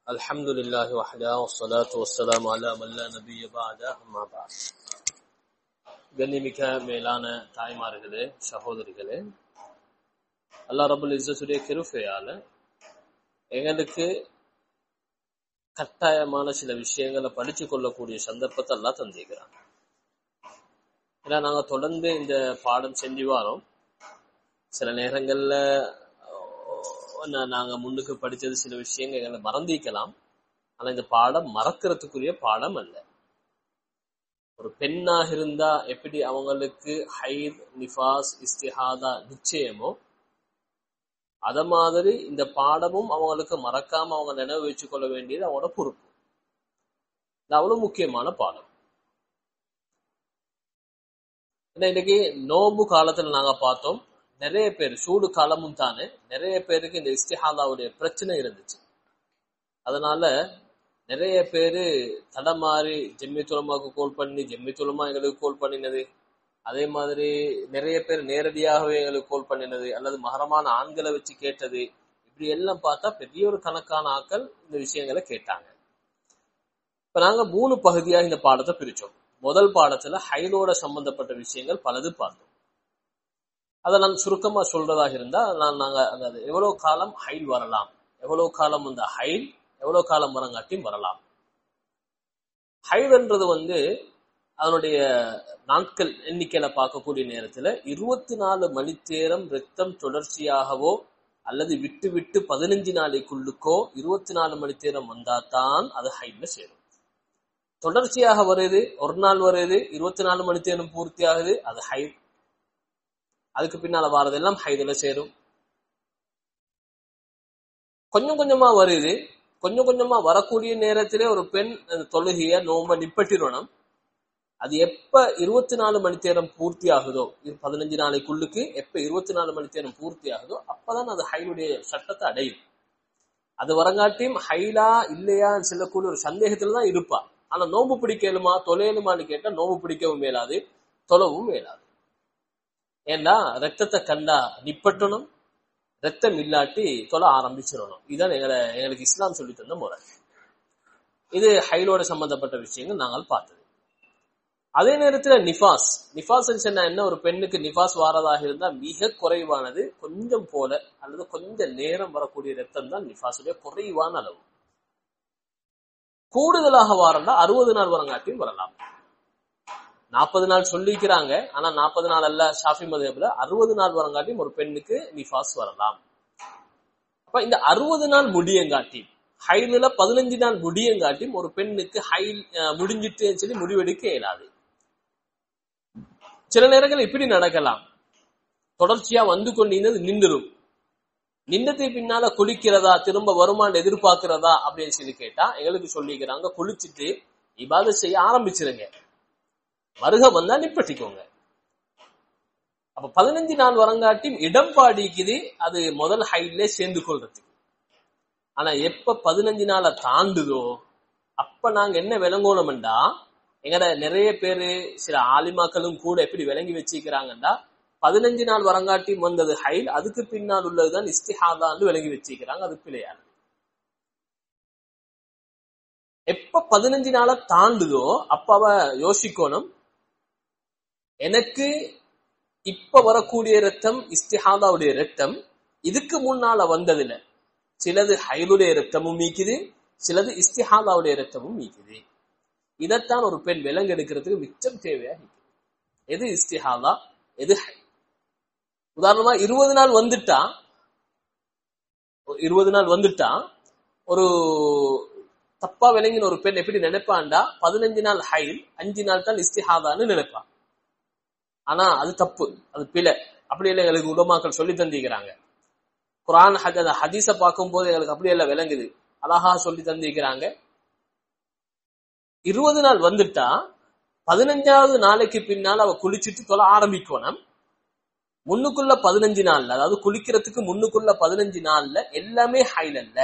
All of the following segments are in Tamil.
அல்ஹம்துலில்லாஹி வஹ்தா வஸ்ஸலாத்து வஸ்ஸலாமு அலா மன் லா நபிய்ய பஅத அம்மா பஅத். கண்ணியமிக்க மேலான தாய்மார்களே, சகோதரிகளே, அல்லாஹ் ரப்பல் இஸ்ஸத்துடைய கிருபையால எங்களுக்கு கட்டாயமான சில விஷயங்களை படிச்சு கொள்ளக்கூடிய சந்தர்ப்பத்தை அல்லாஹ் தந்திருக்கிறான். ஏன்னா நாங்க தொடர்ந்து இந்த பாடம் செஞ்சு வரோம். சில நேரங்கள்ல நாங்க முன்னுக்கு படிச்சது சில விஷயங்கள் எங்களை மறந்திக்கலாம். ஆனா இந்த பாடம் மறக்கிறதுக்குரிய பாடம் அல்ல. ஒரு பெண்ணாக இருந்தா எப்படி அவங்களுக்கு ஹைத், நிஃபாஸ், இஸ்திஹாதா நிச்சயமோ, அத மாதிரி இந்த பாடமும் அவங்களுக்கு மறக்காம அவங்க நினைவு வச்சு கொள்ள வேண்டியது அவங்களோட பொறுப்பு. இது அவ்வளவு முக்கியமான பாடம். ஏன்னா இன்னைக்கு நோம்பு காலத்துல நாங்க பார்த்தோம், நிறைய பேர் சூடு காலமும் தானே, நிறைய பேருக்கு இந்த இஸ்திஹாதாவுடைய பிரச்சனை இருந்துச்சு. அதனால நிறைய பேரு தடமாறி ஜெம்மித்துலமாவுக்கு கோல் பண்ணி, ஜெம்மித்துலமா எங்களுக்கு கோல் பண்ணினது, அதே மாதிரி நிறைய பேர் நேரடியாகவே எங்களுக்கு கோல் பண்ணினது, அல்லது மகரமான ஆண்களை வச்சு கேட்டது, இப்படி எல்லாம் பார்த்தா பெரிய ஒரு கணக்கான ஆட்கள் இந்த விஷயங்களை கேட்டாங்க. இப்ப நாங்க 3 பகுதியாக இந்த பாடத்தை பிரிச்சோம். முதல் பாடத்துல ஹைலோட சம்பந்தப்பட்ட விஷயங்கள் பலது பார்த்தோம். அதை நான் சுருக்கமா சொல்றதாக இருந்தா, நாங்க எவ்வளவு காலம் ஹைல் வரலாம், எவ்வளவு காலம் அந்த ஹைல் எவ்வளவு காலம் வரங்காட்டியும் வரலாம். ஹைல்ன்றது அதனுடைய நாட்கள் எண்ணிக்கையில பார்க்கக்கூடிய நேரத்துல 24 மணித்தேரம் ரத்தம் தொடர்ச்சியாகவோ அல்லது விட்டு விட்டு 15 நாளைக்குள்ளுக்கோ 24 மணித்தேரம் வந்தாதான் அது ஹைல்ல சேரும். தொடர்ச்சியாக வருது, ஒரு நாள் வருது, 24 மணித்தேரம் பூர்த்தி ஆகுது, அது ஹைல். அதுக்கு பின்னால வாரதெல்லாம் ஹைதுல சேரும். கொஞ்சம் கொஞ்சமா வருது, கொஞ்சம் கொஞ்சமா வரக்கூடிய நேரத்திலே ஒரு பெண் தொழுகைய நோம்ப நிப்பட்டிடணும். அது எப்ப 24 மணித்தேரம் பூர்த்தி ஆகுதோ, 15 நாளைக்குள்ளுக்கு எப்ப 24 மணித்தேரம் பூர்த்தி ஆகுதோ அப்பதான் அது ஹைலுடைய சட்டத்தை அடையும். அது வரங்காட்டியும் ஹைலா இல்லையா செல்லக்கூடிய ஒரு சந்தேகத்துலதான் இருப்பா. ஆனா நோம்பு பிடிக்கலுமா தொலையலுமான்னு கேட்டா நோம்பு பிடிக்கவும் மேலாது, தொலைவும் மேலாது. ஏன்னா ரத்தத்தை கண்டா நிப்பட்டணும், ரத்தம் இல்லாட்டி தொலை ஆரம்பிச்சிடணும். இதுதான் எங்களுக்கு இஸ்லாம் சொல்லி தந்த முறை. இது ஹைலோட சம்பந்தப்பட்ட விஷயங்கள் நாங்கள் பார்த்தது. அதே நேரத்துல நிஃபாஸ் என்ன, ஒரு பெண்ணுக்கு நிஃபாஸ் வாரதாக இருந்தா மிக குறைவானது, கொஞ்சம் போல அல்லது கொஞ்ச நேரம் வரக்கூடிய ரத்தம் தான் நிஃபாஸுடைய குறைவான அளவு. கூடுதலாக வாரண்டா 60 நாள் வரங்காட்டியும் வரலாம். 40 நாள் சொல்லிக்கிறாங்க, ஆனா 40 நாள் அல்ல ஷாஃபி மதுஹப்ல 60 நாள் வரங்காட்டியும் ஒரு பெண்ணுக்கு நிஃபாஸ் வரலாம். அப்ப இந்த 60 நாள் முடியங்காட்டி, ஹைலுல 15 நாள் முடியங்காட்டியும் ஒரு பெண்ணுக்கு ஹைல் முடிஞ்சிட்டு சொல்லி முடிவெடுக்க இயலாது. சில நேரங்கள் இப்படி நடக்கலாம், தொடர்ச்சியா வந்து கொண்டிருந்தது நின்றுடும். நின்றதை பின்னால குளிக்கிறதா, திரும்ப வருமானம் எதிர்பார்க்கிறதா அப்படின்னு சொல்லி கேட்டா எங்களுக்கு சொல்லிக்கிறாங்க, குளிச்சுட்டு இபாதத் செய்ய ஆரம்பிச்சிருங்க, வருக வந்தா நிப்பட்டிக்கோங்க. அப்ப 15 நாள் வரங்காட்டியும் இடம் பாடிக்குது அது முதல் ஹைட்ல சேர்ந்து கொள்றதுக்கு. ஆனா எப்ப 15 நாளை தாண்டுதோ அப்ப நாங்க என்ன விளங்கணும்டா, எங்கட நிறைய பேரு சில ஆலிமாக்களும் கூட எப்படி விளங்கி வச்சிருக்கிறாங்கடா, 15 நாள் வரங்காட்டியும் வந்தது ஹைல், அதுக்கு பின்னால் உள்ளதுதான் இஸ்திஹாதான்னு விளங்கி வச்சிருக்கிறாங்க. அது பிழையாது. எப்ப 15 நாளை தாண்டுதோ அப்ப அவ யோசிக்கணும், எனக்கு இப்ப வரக்கூடிய ரத்தம் இஸ்திஹாதாவுடைய ரத்தம், இதுக்கு முன்னால வந்ததுல சிலது ஹைலுடைய ரத்தமும் மீக்குது, சிலது இஸ்திஹாதாவுடைய ரத்தமும் மீக்குது. இதைத்தான் ஒரு பெண் விலங்கு எடுக்கிறதுக்கு மிச்சம் தேவையா இருக்குது. எது இஸ்திஹாதா, எது ஹை. உதாரணமா 20 நாள் வந்துட்டா ஒரு தப்பா விளங்கின ஒரு பெண் எப்படி நினைப்பான்டா, 15 நாள் ஹைல் 5 நாள் தான் இஸ்திஹாதான்னு நினைப்பான். ஆனா அது தப்பு, அது பிழை. அப்படி இல்லை, எங்களுக்கு உலமாக்கள் சொல்லி தந்திருக்கிறாங்க. குர்ஆன் ஹதீஸ பார்க்கும் போது எங்களுக்கு அப்படி எல்லாம் விளங்குது, அழகா சொல்லி தந்திருக்கிறாங்க. 20 நாள் வந்துட்டா 15வது நாளைக்கு பின்னால் அவ குளிச்சுட்டு தொலை ஆரம்பிக்கணும். முன்னுக்குள்ள 15 நாள்ல, அதாவது குளிக்கிறதுக்கு முன்னுக்குள்ள 15 நாள்ல எல்லாமே ஹைல் அல்ல,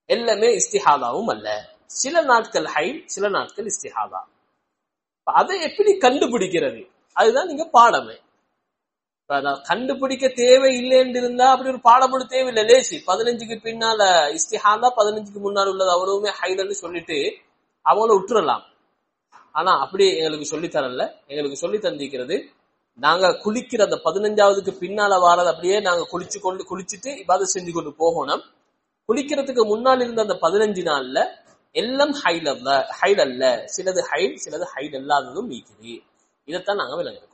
எல்லாமே இஸ்திஹாதாவும் அல்ல. சில நாட்கள் ஹைல், சில நாட்கள் இஸ்திஹாதா. அதை எப்படி கண்டுபிடிக்கிறது, அதுதான் நீங்க பாடமே. கண்டுபிடிக்க தேவை இல்லைன்னு இருந்தா அப்படி ஒரு பாடப்படு தேவையில்லை, லேசி. 15க்கு பின்னால இஸ்திஹாலா, 15க்கு முன்னால் உள்ளது அவ்வளவுமே ஹைலன்னு சொல்லிட்டு அவங்கள விட்டுறலாம். ஆனா அப்படி எங்களுக்கு சொல்லி தரல. எங்களுக்கு சொல்லி தந்திக்கிறது, நாங்க குளிக்கிற அந்த 15வதுக்கு பின்னால வாரது அப்படியே நாங்க குளிச்சுட்டு இபாதத் செஞ்சு கொண்டு போகணும். குளிக்கிறதுக்கு முன்னால் இருந்த அந்த 15 நாள்ல எல்லாம் ஹைல் அல்ல, சிலது ஹைல் சிலது ஹைல் அல்லாததும் நீக்குது. இதைத்தான் நாங்க விளங்கிருக்கோம்.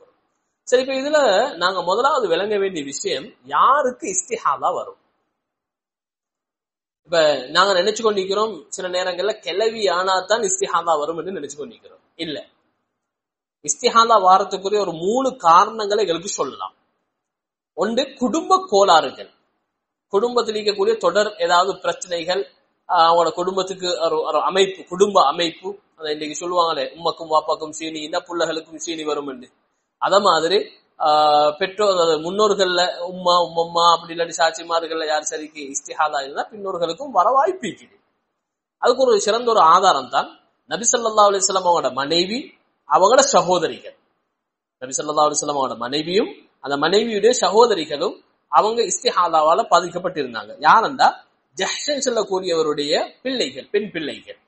சரி, இப்ப இதுல நாங்க முதலாவது விளங்க வேண்டிய விஷயம், யாருக்கு இஸ்திஹாலா வரும்? இப்ப நாங்க நினைச்சு கொண்டிருக்கிறோம் சில நேரங்கள்ல கிளவி ஆனாதான் இஸ்திஹாலா வரும் என்று நினைச்சு கொண்டிருக்கிறோம். இல்ல, இஸ்திஹாலா வாரத்துக்குரிய ஒரு 3 காரணங்களை எங்களுக்கு சொல்லலாம். ஒன்று, குடும்ப கோளாறுகள், குடும்பத்தில் இருக்கக்கூடிய தொடர் ஏதாவது பிரச்சனைகள், அவங்களோட குடும்பத்துக்கு ஒரு அமைப்பு, குடும்ப அமைப்பு. அதை இன்னைக்கு சொல்லுவாங்களே, உம்மக்கும் வாப்பாக்கும் சீனி இல்ல புள்ளகளுக்கும் சீனி வரும் என்று. அத மாதிரி பெற்றோர் முன்னோர்கள்ல உம்மா உம்மம்மா அப்படி இல்லாட்டி சாட்சிமார்கள்ல யார் சரிக்கு இஸ்திஹாலா இருந்தா பின்னோர்களுக்கும் வர வாய்ப்பு இருக்குது. அதுக்கு ஒரு சிறந்த ஒரு ஆதாரம் தான் நபி ஸல்லல்லாஹு அலைஹி வஸல்லம் அவங்களோட மனைவி, அவங்களோட சகோதரிகள். நபி ஸல்லல்லாஹு அலைஹி வஸல்லம் அவங்களோட மனைவியும் அந்த மனைவியுடைய சகோதரிகளும் அவங்க இஸ்திஹாலாவால பாதிக்கப்பட்டிருந்தாங்க. யாருந்தா ஜஹ்ஷன் சொல்லக்கூடியவருடைய பிள்ளைகள், பெண் பிள்ளைகள்.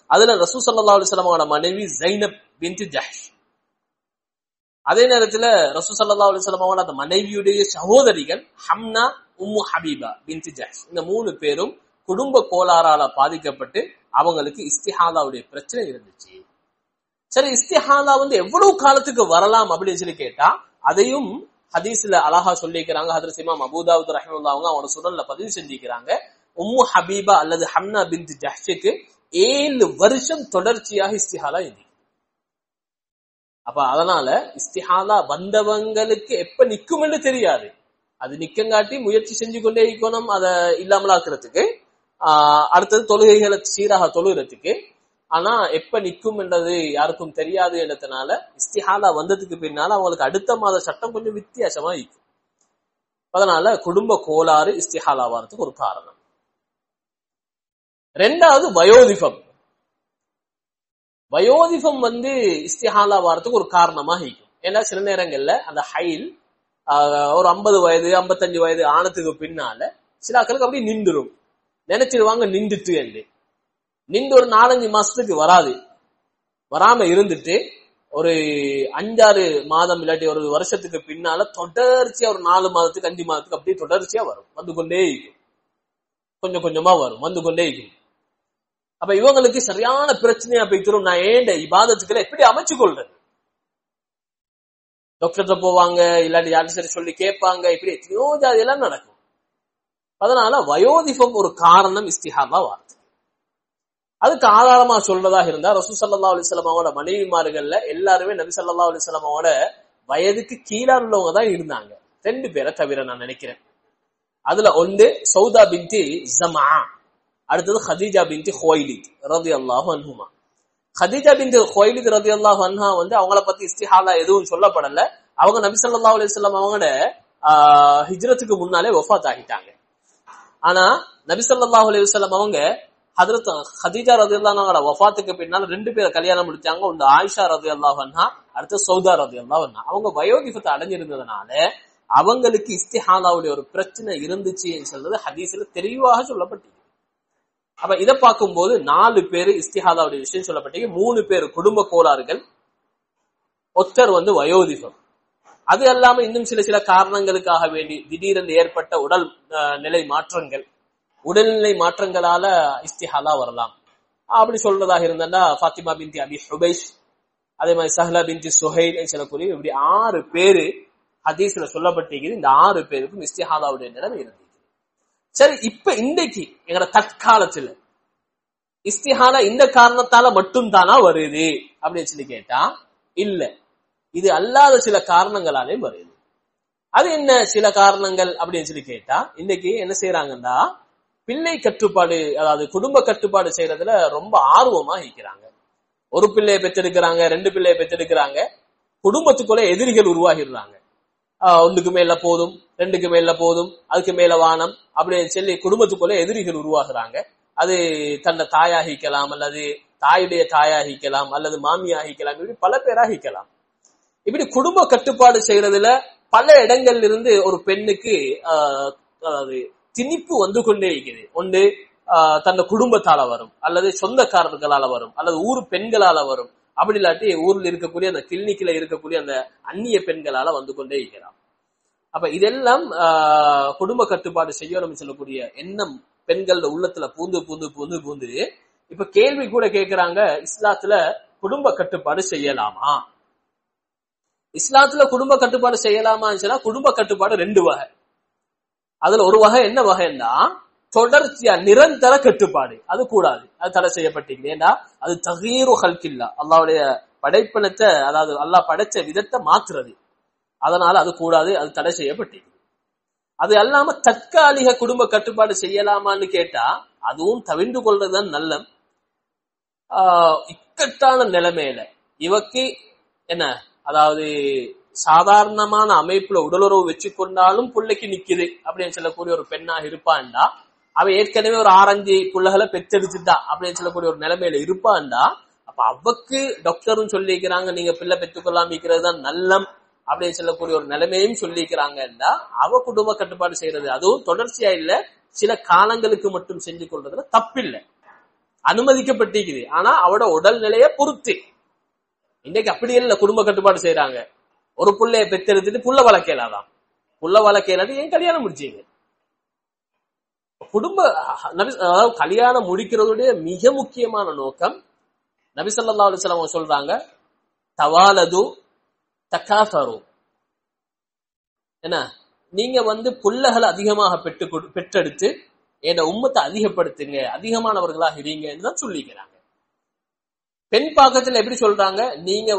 அதுல ரசூல் ஸல்லல்லாஹு அலைஹி வஸல்லம் அவங்களோட மனைவி ஜைனப் பின்த் ஜஹ்ஷ். அதே நேரத்துல ரசூல் ஸல்லல்லாஹு அலைஹி வஸல்லம் அவங்களோட அந்த மனைவியுடைய சகோதரிகள் ஹம்னா, உம்மு ஹபீபா பின்த் ஜஹ்ஷ். இந்த 3 பேரும் குடும்ப கோளாறால பாதிக்கப்பட்டு அவங்களுக்கு இஸ்திஹாலாவுடைய பிரச்சனை இருந்துச்சு. சரி, இஸ்திஹாலா எவ்வளவு காலத்துக்கு வரலாம் அப்படின்னு சொல்லி கேட்டா, அதையும் ஹதீஸ்ல அழகா சொல்லிக்கிறாங்க. ஹதரத் இமாம் அபூ தாவூத் ரஹ்மத்துல்லாஹி அலைஹி அவங்க சுனன்ல பதிவு செஞ்சிருக்கிறாங்க. உம்மு ஹபீபா அல்லது ஹம்னா பின்த் ஜஹ்ஷுக்கு 7 வருஷம் தொடர்ச்சியாக இஸ்திஹாலா இருக்கு. அப்ப அதனால இஸ்திஹாலா வந்தவங்களுக்கு எப்ப நிக்கும்னு தெரியாது. அது நிக்கங்காட்டி முயற்சி செஞ்சு கொண்டே இருக்கணும் அதை இல்லாமலாக்குறதுக்கு, அடுத்தது தொழுகைகளை சீராக தொழுகிறதுக்கு. ஆனா எப்ப நிக்கும் என்றது யாருக்கும் தெரியாது என்றதுனால இஸ்திஹாலா வந்ததுக்கு பின்னால அவங்களுக்கு அடுத்த மாத சட்டம் கொஞ்சம் வித்தியாசமா இருக்கும். அதனால குடும்ப கோளாறு இஸ்திஹாலா வரதுக்கு ஒரு காரணம். 2வது வயோதிபம். வயோதிபம் இஸ்திஹாலா வரதுக்கு ஒரு காரணமாக இருக்கும். ஏன்னா சில நேரங்கள்ல அந்த ஹைல் ஒரு 50 வயது 55 வயது ஆனதுக்கு பின்னால சிலாக்களுக்கு அப்படி நின்றுடும், நினைச்சிருவாங்க நின்றுட்டு என்று. நின்று ஒரு 4-5 மாசத்துக்கு வராது, வராம இருந்துட்டு ஒரு 5-6 மாதம் இல்லாட்டி ஒரு வருஷத்துக்கு பின்னால தொடர்ச்சியா ஒரு 4 மாதத்துக்கு 5 மாதத்துக்கு அப்படியே தொடர்ச்சியா வரும், வந்து கொண்டே இருக்கும், கொஞ்சம் கொஞ்சமா வரும், வந்து கொண்டே இருக்கும். அப்ப இவங்களுக்கு சரியான பிரச்சனையா போய்க்கிறோம். நான் ஏண்ட இபாதத்துக்களை எப்படி அமைச்சு கொள்றது? டாக்டர்கிட்ட போவாங்க, இல்லாட்டி யாரும் சரி சொல்லி கேட்பாங்க, இப்படி எத்தனையோ ஜாதியெல்லாம் நடக்கும். அதனால வயோதிபம் ஒரு காரணம் இஸ்திஹாலா வார்த்தை. அதுக்கு ஆதாரமா சொல்றதாக இருந்தா ரசூல் ஸல்லல்லாஹு அலைஹி வஸல்லம் அவங்களோட மனைவிமார்கள்ல எல்லாருமே நபி ஸல்லல்லாஹு அலைஹி வஸல்லம் அவங்களோட வயதுக்கு கீழே உள்ளவங்க தான் இருந்தாங்க, 2 பேரை தவிர நான் நினைக்கிறேன். அதுல ஒன்று சௌதா பின்தி ஜமா, அடுத்தது ஹதீஜா பின்தி ஹுவைலித் ரலியல்லாஹு அன்ஹுமா. ஹதீஜா பின்தி ஹுவைலித் ரலியல்லாஹு அன்ஹா அவங்கள பத்தி இஸ்திஹாலா எதுவும் சொல்லப்படல. அவங்க நபி ஸல்லல்லாஹு அலைஹி வஸல்லம் அவங்களோட ஹிஜ்ரத்துக்கு முன்னாலே வஃபாத் ஆகிட்டாங்க. ஆனா நபி ஸல்லல்லாஹு அலைஹி வஸல்லம் அவங்க ஹஜ்ரத் ஹதீஜா ரலியல்லாஹு அன்ஹா வஃபாத்துக்கு பின்னால 2 பேரை கல்யாணம் முடிச்சாங்க. ஒன்று ஆயிஷா ரலியல்லாஹு அன்ஹா, அடுத்து சௌதா ரலியல்லாஹு அன்ஹா. அவங்க வயோதிபத்தை அடைஞ்சிருந்ததுனால அவங்களுக்கு இஸ்திஹாலாவுடைய ஒரு பிரச்சனை இருந்துச்சு சொல்றது ஹதீஸ்ல தெளிவாக சொல்லப்பட்டது. அப்ப இதை பார்க்கும்போது 4 பேரு இஸ்திஹாலாவுடைய விஷயம் சொல்லப்பட்டீங்க, 3 பேர் குடும்ப கோளாறுகள், ஒருத்தர் வயோதிபம். அது அல்லாம இன்னும் சில காரணங்களுக்காக வேண்டி திடீரென்று ஏற்பட்ட உடல்நிலை மாற்றங்கள், உடல்நிலை மாற்றங்களால இஸ்திஹாலா வரலாம். அப்படி சொல்றதாக இருந்தா ஃபாத்திமா பின்தி அபி ஹுபைஷ், அதே மாதிரி சஹ்லா பின்தி சுஹைல் சொல்லக்கூடிய இப்படி 6 பேரு ஹதீஸ்ல சொல்லப்பட்டிருக்குது. இந்த 6 பேருக்கும் இஸ்திஹாலாவுடைய நிலைமை இருந்தது. சரி, இப்ப இன்றைக்கு எங்கட தற்காலத்துல இஸ்திஹாலா இந்த காரணத்தால மட்டும் தானா வருது அப்படின்னு சொல்லி கேட்டா இல்ல, இது அல்லாத சில காரணங்களாலே வருது. அது என்ன சில காரணங்கள் அப்படின்னு சொல்லி கேட்டா, இன்னைக்கு என்ன செய்யறாங்கன்னா பிள்ளை கட்டுப்பாடு, அதாவது குடும்ப கட்டுப்பாடு செய்யறதுல ரொம்ப ஆர்வமா இருக்கிறாங்க. ஒரு பிள்ளையை பெற்றெடுக்கிறாங்க, 2 பிள்ளையை பெற்றெடுக்கிறாங்க, குடும்பத்துக்குள்ள எதிரிகள் உருவாகிடுறாங்க. 1க்கு மேல போதும், 2க்கு மேல போதும், அதுக்கு மேல வானம் அப்படின்னு சொல்லி குடும்பத்துக்குள்ள எதிரிகள் உருவாகுறாங்க. அது தன்னை தாயாகிக்கலாம், அல்லது தாயுடைய தாயாகிக்கலாம், அல்லது மாமியாகிக்கலாம், இப்படி பல பேராகிக்கலாம். இப்படி குடும்ப கட்டுப்பாடு செய்யறதுல பல இடங்கள்ல இருந்து ஒரு பெண்ணுக்கு அதாவது திணிப்பு வந்து கொண்டே இருக்குது. ஒன்று தன்னை குடும்பத்தால வரும், அல்லது சொந்தக்காரர்களால வரும், அல்லது ஊர் பெண்களால வரும், அப்படி இல்லாட்டி ஊர்ல இருக்கக்கூடிய அந்த கிளினிக்ல இருக்கக்கூடிய அந்த அந்நிய பெண்களால வந்து கொண்டே இருக்கிறான். அப்ப இதெல்லாம் குடும்ப கட்டுப்பாடு செய்யணும்னு சொல்லக்கூடிய எண்ணம் பெண்களோட உள்ளத்துல பூந்து பூந்து பூந்து பூந்து இப்ப கேள்வி கூட கேட்கிறாங்க, இஸ்லாத்துல குடும்ப கட்டுப்பாடு செய்யலாமா? இஸ்லாத்துல குடும்ப கட்டுப்பாடு செய்யலாமான்னு சொன்னா குடும்ப கட்டுப்பாடு 2 வகை. அதுல ஒரு வகை என்ன வகைன்னா தொடர்ச்சியா நிரந்தர கட்டுப்பாடு. அது கூடாது, அது தடை செய்யப்பட்டீங்க. ஏன்னா அது தகீரு ஹல்கில்லா, அல்லாஹ்வுடைய படைப்பினத்தை, அதாவது அல்லாஹ் படைச்ச விதத்தை மாற்றுறது. அதனால அது கூடாது, அது தடை செய்யப்பட்டீங்க. அது அல்லாம தற்காலிக குடும்ப கட்டுப்பாடு செய்யலாமான்னு கேட்டா அதுவும் தவிர்ந்து கொள்றதுதான் நல்ல. இக்கட்டான நிலைமையில இவக்கு என்ன, அதாவது சாதாரணமான அமைப்புல உடலுறவு வச்சு கொண்டாலும் பிள்ளைக்கு நிக்குது அப்படின்னு சொல்லக்கூடிய ஒரு பெண்ணாக இருப்பான்டா, அவ ஏற்கனவே ஒரு 6-5 புள்ளைகளை பெற்றெடுத்துட்டா அப்படின்னு சொல்லக்கூடிய ஒரு நிலைமையில இருப்பான்டா, அப்ப அவக்கு டாக்டரும் சொல்லிக்கிறாங்க நீங்க பிள்ளை பெற்றுக்கொள்ளாமிக்கிறது தான் நல்லம் அப்படின்னு சொல்லக்கூடிய ஒரு நிலைமையும் சொல்லிக்கிறாங்கன்னா அவ குடும்ப கட்டுப்பாடு செய்யறது, அதுவும் தொடர்ச்சியா இல்ல, சில காலங்களுக்கு மட்டும் செஞ்சு கொள்றதுல தப்பில்லை, அனுமதிக்கப்பட்டிருக்குது. ஆனா அவட உடல் நிலையை பொறுத்து. இன்னைக்கு அப்படி இல்ல, குடும்ப கட்டுப்பாடு செய்யறாங்க. ஒரு புள்ளைய பெற்றெடுத்துட்டு புள்ள வளர்க்கலாதான், புள்ள வளர்க்கலாது ஏன் கல்யாணம் முடிச்சீங்க? குடும்ப அதாவது கல்யாணம் முடிக்கிறதுடைய மிக முக்கியமான நோக்கம் நபி ஸல்லல்லாஹு அலைஹி வஸல்லம் சொல்றாங்க, தவாலது தகாஃபரு, என்ன நீங்க புள்ளகளை அதிகமாக பெற்றெடுத்து என் உம்மத்தை அதிகப்படுத்துங்க, அதிகமானவர்களாக இருங்கன்னு தான் சொல்லிக்கிறாங்க. பெண் பாக்கத்துல எப்படி சொல்றாங்க, நீங்க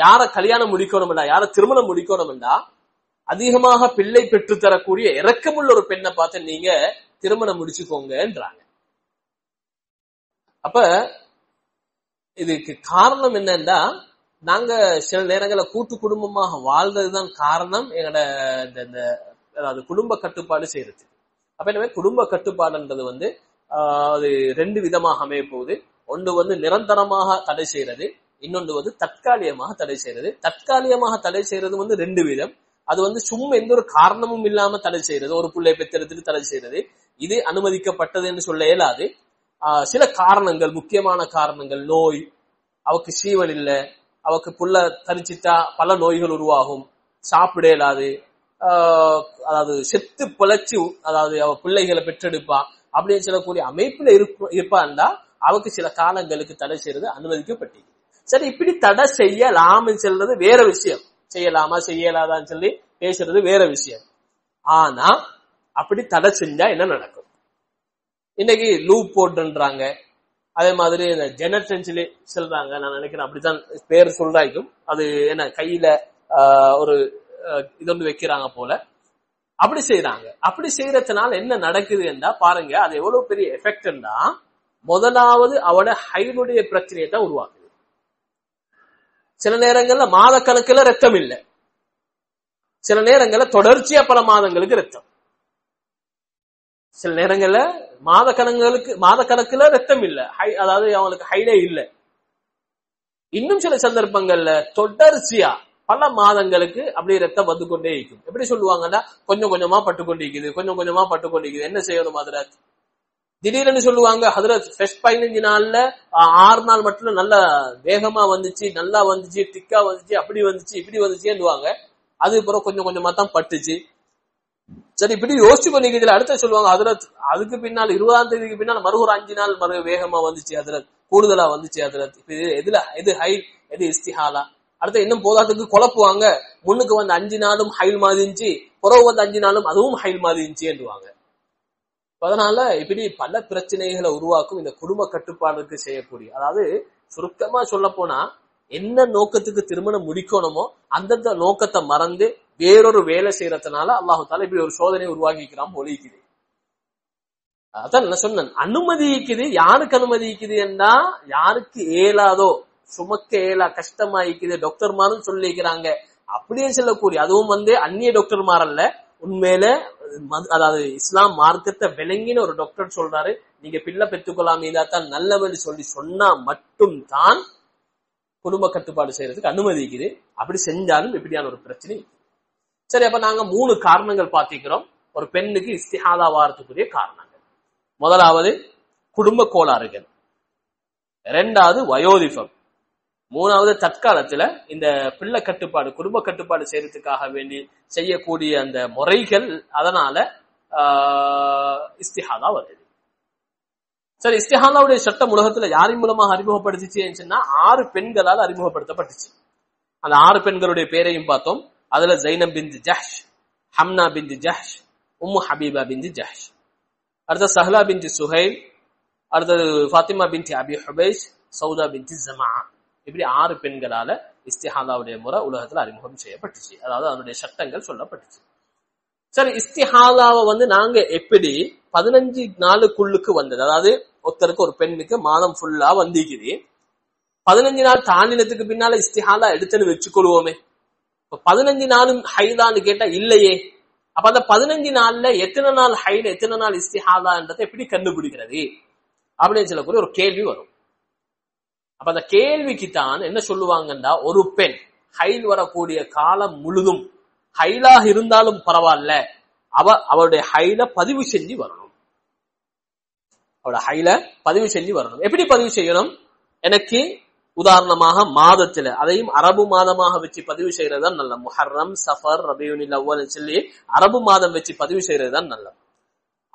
யார கல்யாணம் முடிக்கணும்டா, யார திருமணம் முடிக்கணும்டா அதிகமாக பிள்ளை பெற்று தரக்கூடிய இரக்கமுள்ள ஒரு பெண்ணை பார்த்து நீங்க திருமணம் முடிச்சுக்கோங்கன்றாங்க. அப்ப இதுக்கு காரணம் என்னன்னா, நாங்க சில நேரங்களில் கூட்டு குடும்பமாக வாழ்றதுதான் காரணம் எங்களோட அதாவது குடும்ப கட்டுப்பாடு செய்யறது. அப்ப எனவே குடும்ப கட்டுப்பாடுன்றது அது 2 விதமாக அமைய போகுது. ஒன்று நிரந்தரமாக தடை செய்யறது, இன்னொன்று தற்காலிகமாக தடை செய்யறது. தற்காலிகமாக தடை செய்யறது 2 விதம். அது சும்மா எந்த ஒரு காரணமும் இல்லாம தடை செய்யறது, ஒரு பிள்ளை பெற்றெடுத்துட்டு தடை செய்யறது, இது அனுமதிக்கப்பட்டது என்று சொல்ல இயலாது. சில காரணங்கள், முக்கியமான காரணங்கள், நோய், அவக்கு சீவல் இல்லை, அவக்கு புள்ள தரிச்சிட்டா பல நோய்கள் உருவாகும், சாப்பிட இயலாது, அதாவது செத்து பிழைச்சு அதாவது அவ பிள்ளைகளை பெற்றெடுப்பா அப்படின்னு சொல்லக்கூடிய அமைப்புல இருப்பான்டா அவக்கு சில காலங்களுக்கு தடை செய்யறது அனுமதிக்கப்பட்டது. சரி, இப்படி தடை செய்யலாம்னு சொல்றது வேற விஷயம், செய்யலாமா செய்யலாதான்னு சொல்லி பேசுறது வேற விஷயம். ஆனா அப்படி தடை செஞ்சா என்ன நடக்கும்? இன்னைக்கு லூப் போட்டுன்றாங்க, அதே மாதிரி இந்த ஜெனரேஷன்ஸ்ல சொல்றாங்க, நான் நினைக்கிறேன் அப்படித்தான் பேர் சொல்றாய்க்கும். அது என்ன கையில ஒரு இது வைக்கிறாங்க போல, அப்படி செய்யறாங்க. அப்படி செய்யறதுனால என்ன நடக்குது என்றா பாருங்க, அது எவ்வளவு பெரிய எஃபெக்ட்னா, முதலாவது அவட ஹைடுடைய பிரச்சனையை தான் உருவாக்குது. சில நேரங்கள்ல மாத கணக்குல ரத்தம் இல்லை, சில நேரங்கள்ல தொடர்ச்சியா பல மாதங்களுக்கு ரத்தம், சில நேரங்கள்ல மாத கணக்குல ரத்தம் இல்ல, அதாவது அவங்களுக்கு ஹைடே இல்ல. இன்னும் சில சந்தர்ப்பங்கள்ல தொடர்ச்சியா பல மாதங்களுக்கு அப்படி ரத்தம் வந்து கொண்டே இருக்கும். எப்படி சொல்லுவாங்கன்னா, கொஞ்சம் கொஞ்சமா பட்டுக்கொண்டிருக்குது, கொஞ்சம் கொஞ்சமா பட்டுக்கொண்டிருக்குது, என்ன செய்யணும் ஹதரத்? திடீர்னு சொல்லுவாங்க, ஹதரத் ஃபர்ஸ்ட் 15 நாள்ல 6 நாள் மட்டும் நல்ல வேகமா வந்துச்சு, நல்லா வந்துச்சு, திக்கா வந்துச்சு, அப்படி வந்துச்சு, இப்படி வந்துச்சுன்னுவாங்க. அதுக்கப்புறம் கொஞ்சம் கொஞ்சமா தான் பட்டுச்சு. சரி, இப்படி யோசிச்சு பண்ணிக்கிறதுல அடுத்த சொல்லுவாங்க, ஹதரத் அதுக்கு பின்னால் 20ஆம் தேதிக்கு பின்னால் மறு ஒரு 5 நாள் மறு வேகமா வந்துச்சு ஹதரத், கூடுதலா வந்துச்சு ஹதரத். எது ஹை எது இஸ்திஹாலா? அடுத்த இன்னும் போதாட்டுக்கு குழப்புவாங்க, முன்னுக்கு 5 நாளும் ஹைல் மாதிரி இருந்துச்சு, புறவு 5 நாளும் அதுவும் ஹைல் மாதிரி இருந்துச்சுன்னுவாங்க. அதனால இப்படி பல பிரச்சனைகளை உருவாக்கும் இந்த குடும்ப கட்டுப்பாடுக்கு செய்யக்கூடிய, அதாவது சுருக்கமா சொல்ல போனா என்ன நோக்கத்துக்கு திருமணம் முடிக்கணுமோ அந்தந்த நோக்கத்தை மறந்து வேறொரு வேலை செய்யறதுனால அல்லாஹு தாலா இப்படி ஒரு சோதனை உருவாக்கிக்கிறான் ஒழிக்குது. அதான் நான் சொன்னேன், அனுமதிக்குது. யாருக்கு அனுமதிக்குது என்றா, யாருக்கு ஏலாதோ, சுமக்க ஏலா, கஷ்டமாயிக்குது, டாக்டர்மாரும் சொல்லிக்கிறாங்க அப்படியே சொல்லக்கூடிய, அதுவும் அந்நிய டாக்டர்மார் அல்ல, உண்மையில அதாவது இஸ்லாம் மார்க்கத்தை விளங்கின ஒரு டாக்டர் சொல்றாரு, நீங்க பிள்ளை பெற்றுக்கொள்ளாம இதாத்தான் நல்லவன்னு சொல்லி சொன்னா மட்டும் தான் குடும்ப கட்டுப்பாடு செய்யறதுக்கு அனுமதிக்குது. அப்படி செஞ்சாலும் இப்படியான ஒரு பிரச்சனை. சரி, அப்ப நாங்க 3 காரணங்கள் பார்த்திக்கிறோம் ஒரு பெண்ணுக்கு இஸ்திஹாதா வாரத்துக்குரிய காரணங்கள். முதலாவது குடும்ப கோளாறுகள், 2வது வயோதிபம், 3வது தற்காலத்துல இந்த பிள்ளை கட்டுப்பாடு குடும்ப கட்டுப்பாடு செய்யறதுக்காக வேண்டி செய்யக்கூடிய அந்த முறைகள், அதனால இஸ்திஹாதா வருது. சரி, இஸ்திஹாதாவுடைய சட்டம் உலகத்துல யாரின் மூலமாக அறிமுகப்படுத்திச்சுன்னா 6 பெண்களால் அறிமுகப்படுத்தப்பட்டுச்சு. அந்த 6 பெண்களுடைய பேரையும் பார்த்தோம். அதுல Zainab bint Jahsh, Hamna bint Jahsh, Umm Habiba bint Jahsh, அடுத்த சஹ்லா பின்த் சுஹைல், அடுத்தது ஃபாத்திமா பின்த் அபி ஹுபைஸ், சௌதா பின்த் ஜமா. இப்படி 6 பெண்களால இஸ்திஹாதாவுடைய முறை உலகத்துல அறிமுகம் செய்யப்பட்டுச்சு. அதாவது அதனுடைய சட்டங்கள் சொல்லப்பட்டுச்சு. சரி, இஸ்திஹாதாவை நாங்க எப்படி 15 நாளுக்குள்ளுக்கு வந்தது, அதாவது ஒருத்தருக்கு ஒரு பெண்ணுக்கு மாதம் ஃபுல்லா வந்திக்குது, 15 நாள் தாண்டினத்துக்கு பின்னால இஸ்திஹாதா எடுத்துன்னு வச்சுக்கொள்வோமே. 15 நாளும் ஹைதான்னு கேட்டா இல்லையே. அப்ப அந்த 15 நாள்ல எத்தனை நாள் ஹைல் எத்தனை நாள் இஸ்திஹாதான்றதை எப்படி கண்டுபிடிக்கிறது அப்படின்னு சொல்லக்கூடிய ஒரு கேள்வி வரும். அப்ப அந்த கேள்விக்கு தான் என்ன சொல்லுவாங்கன்னா, ஒரு பெண் ஹைல் வரக்கூடிய காலம் முழுதும் ஹைலாக இருந்தாலும் பரவாயில்ல, அவளுடைய ஹைல பதிவு செஞ்சு வரணும். அவளோட ஹைல பதிவு செஞ்சு வரணும். எப்படி பதிவு செய்யணும்? எனக்கு உதாரணமாக மாதத்துல, அதையும் அரபு மாதமாக வச்சு பதிவு செய்யறதுதான் நல்ல. முஹர்ரம், சஃபர், ரபியுல் அவ்வல் சொல்லி அரபு மாதம் வச்சு பதிவு செய்யறதுதான் நல்ல.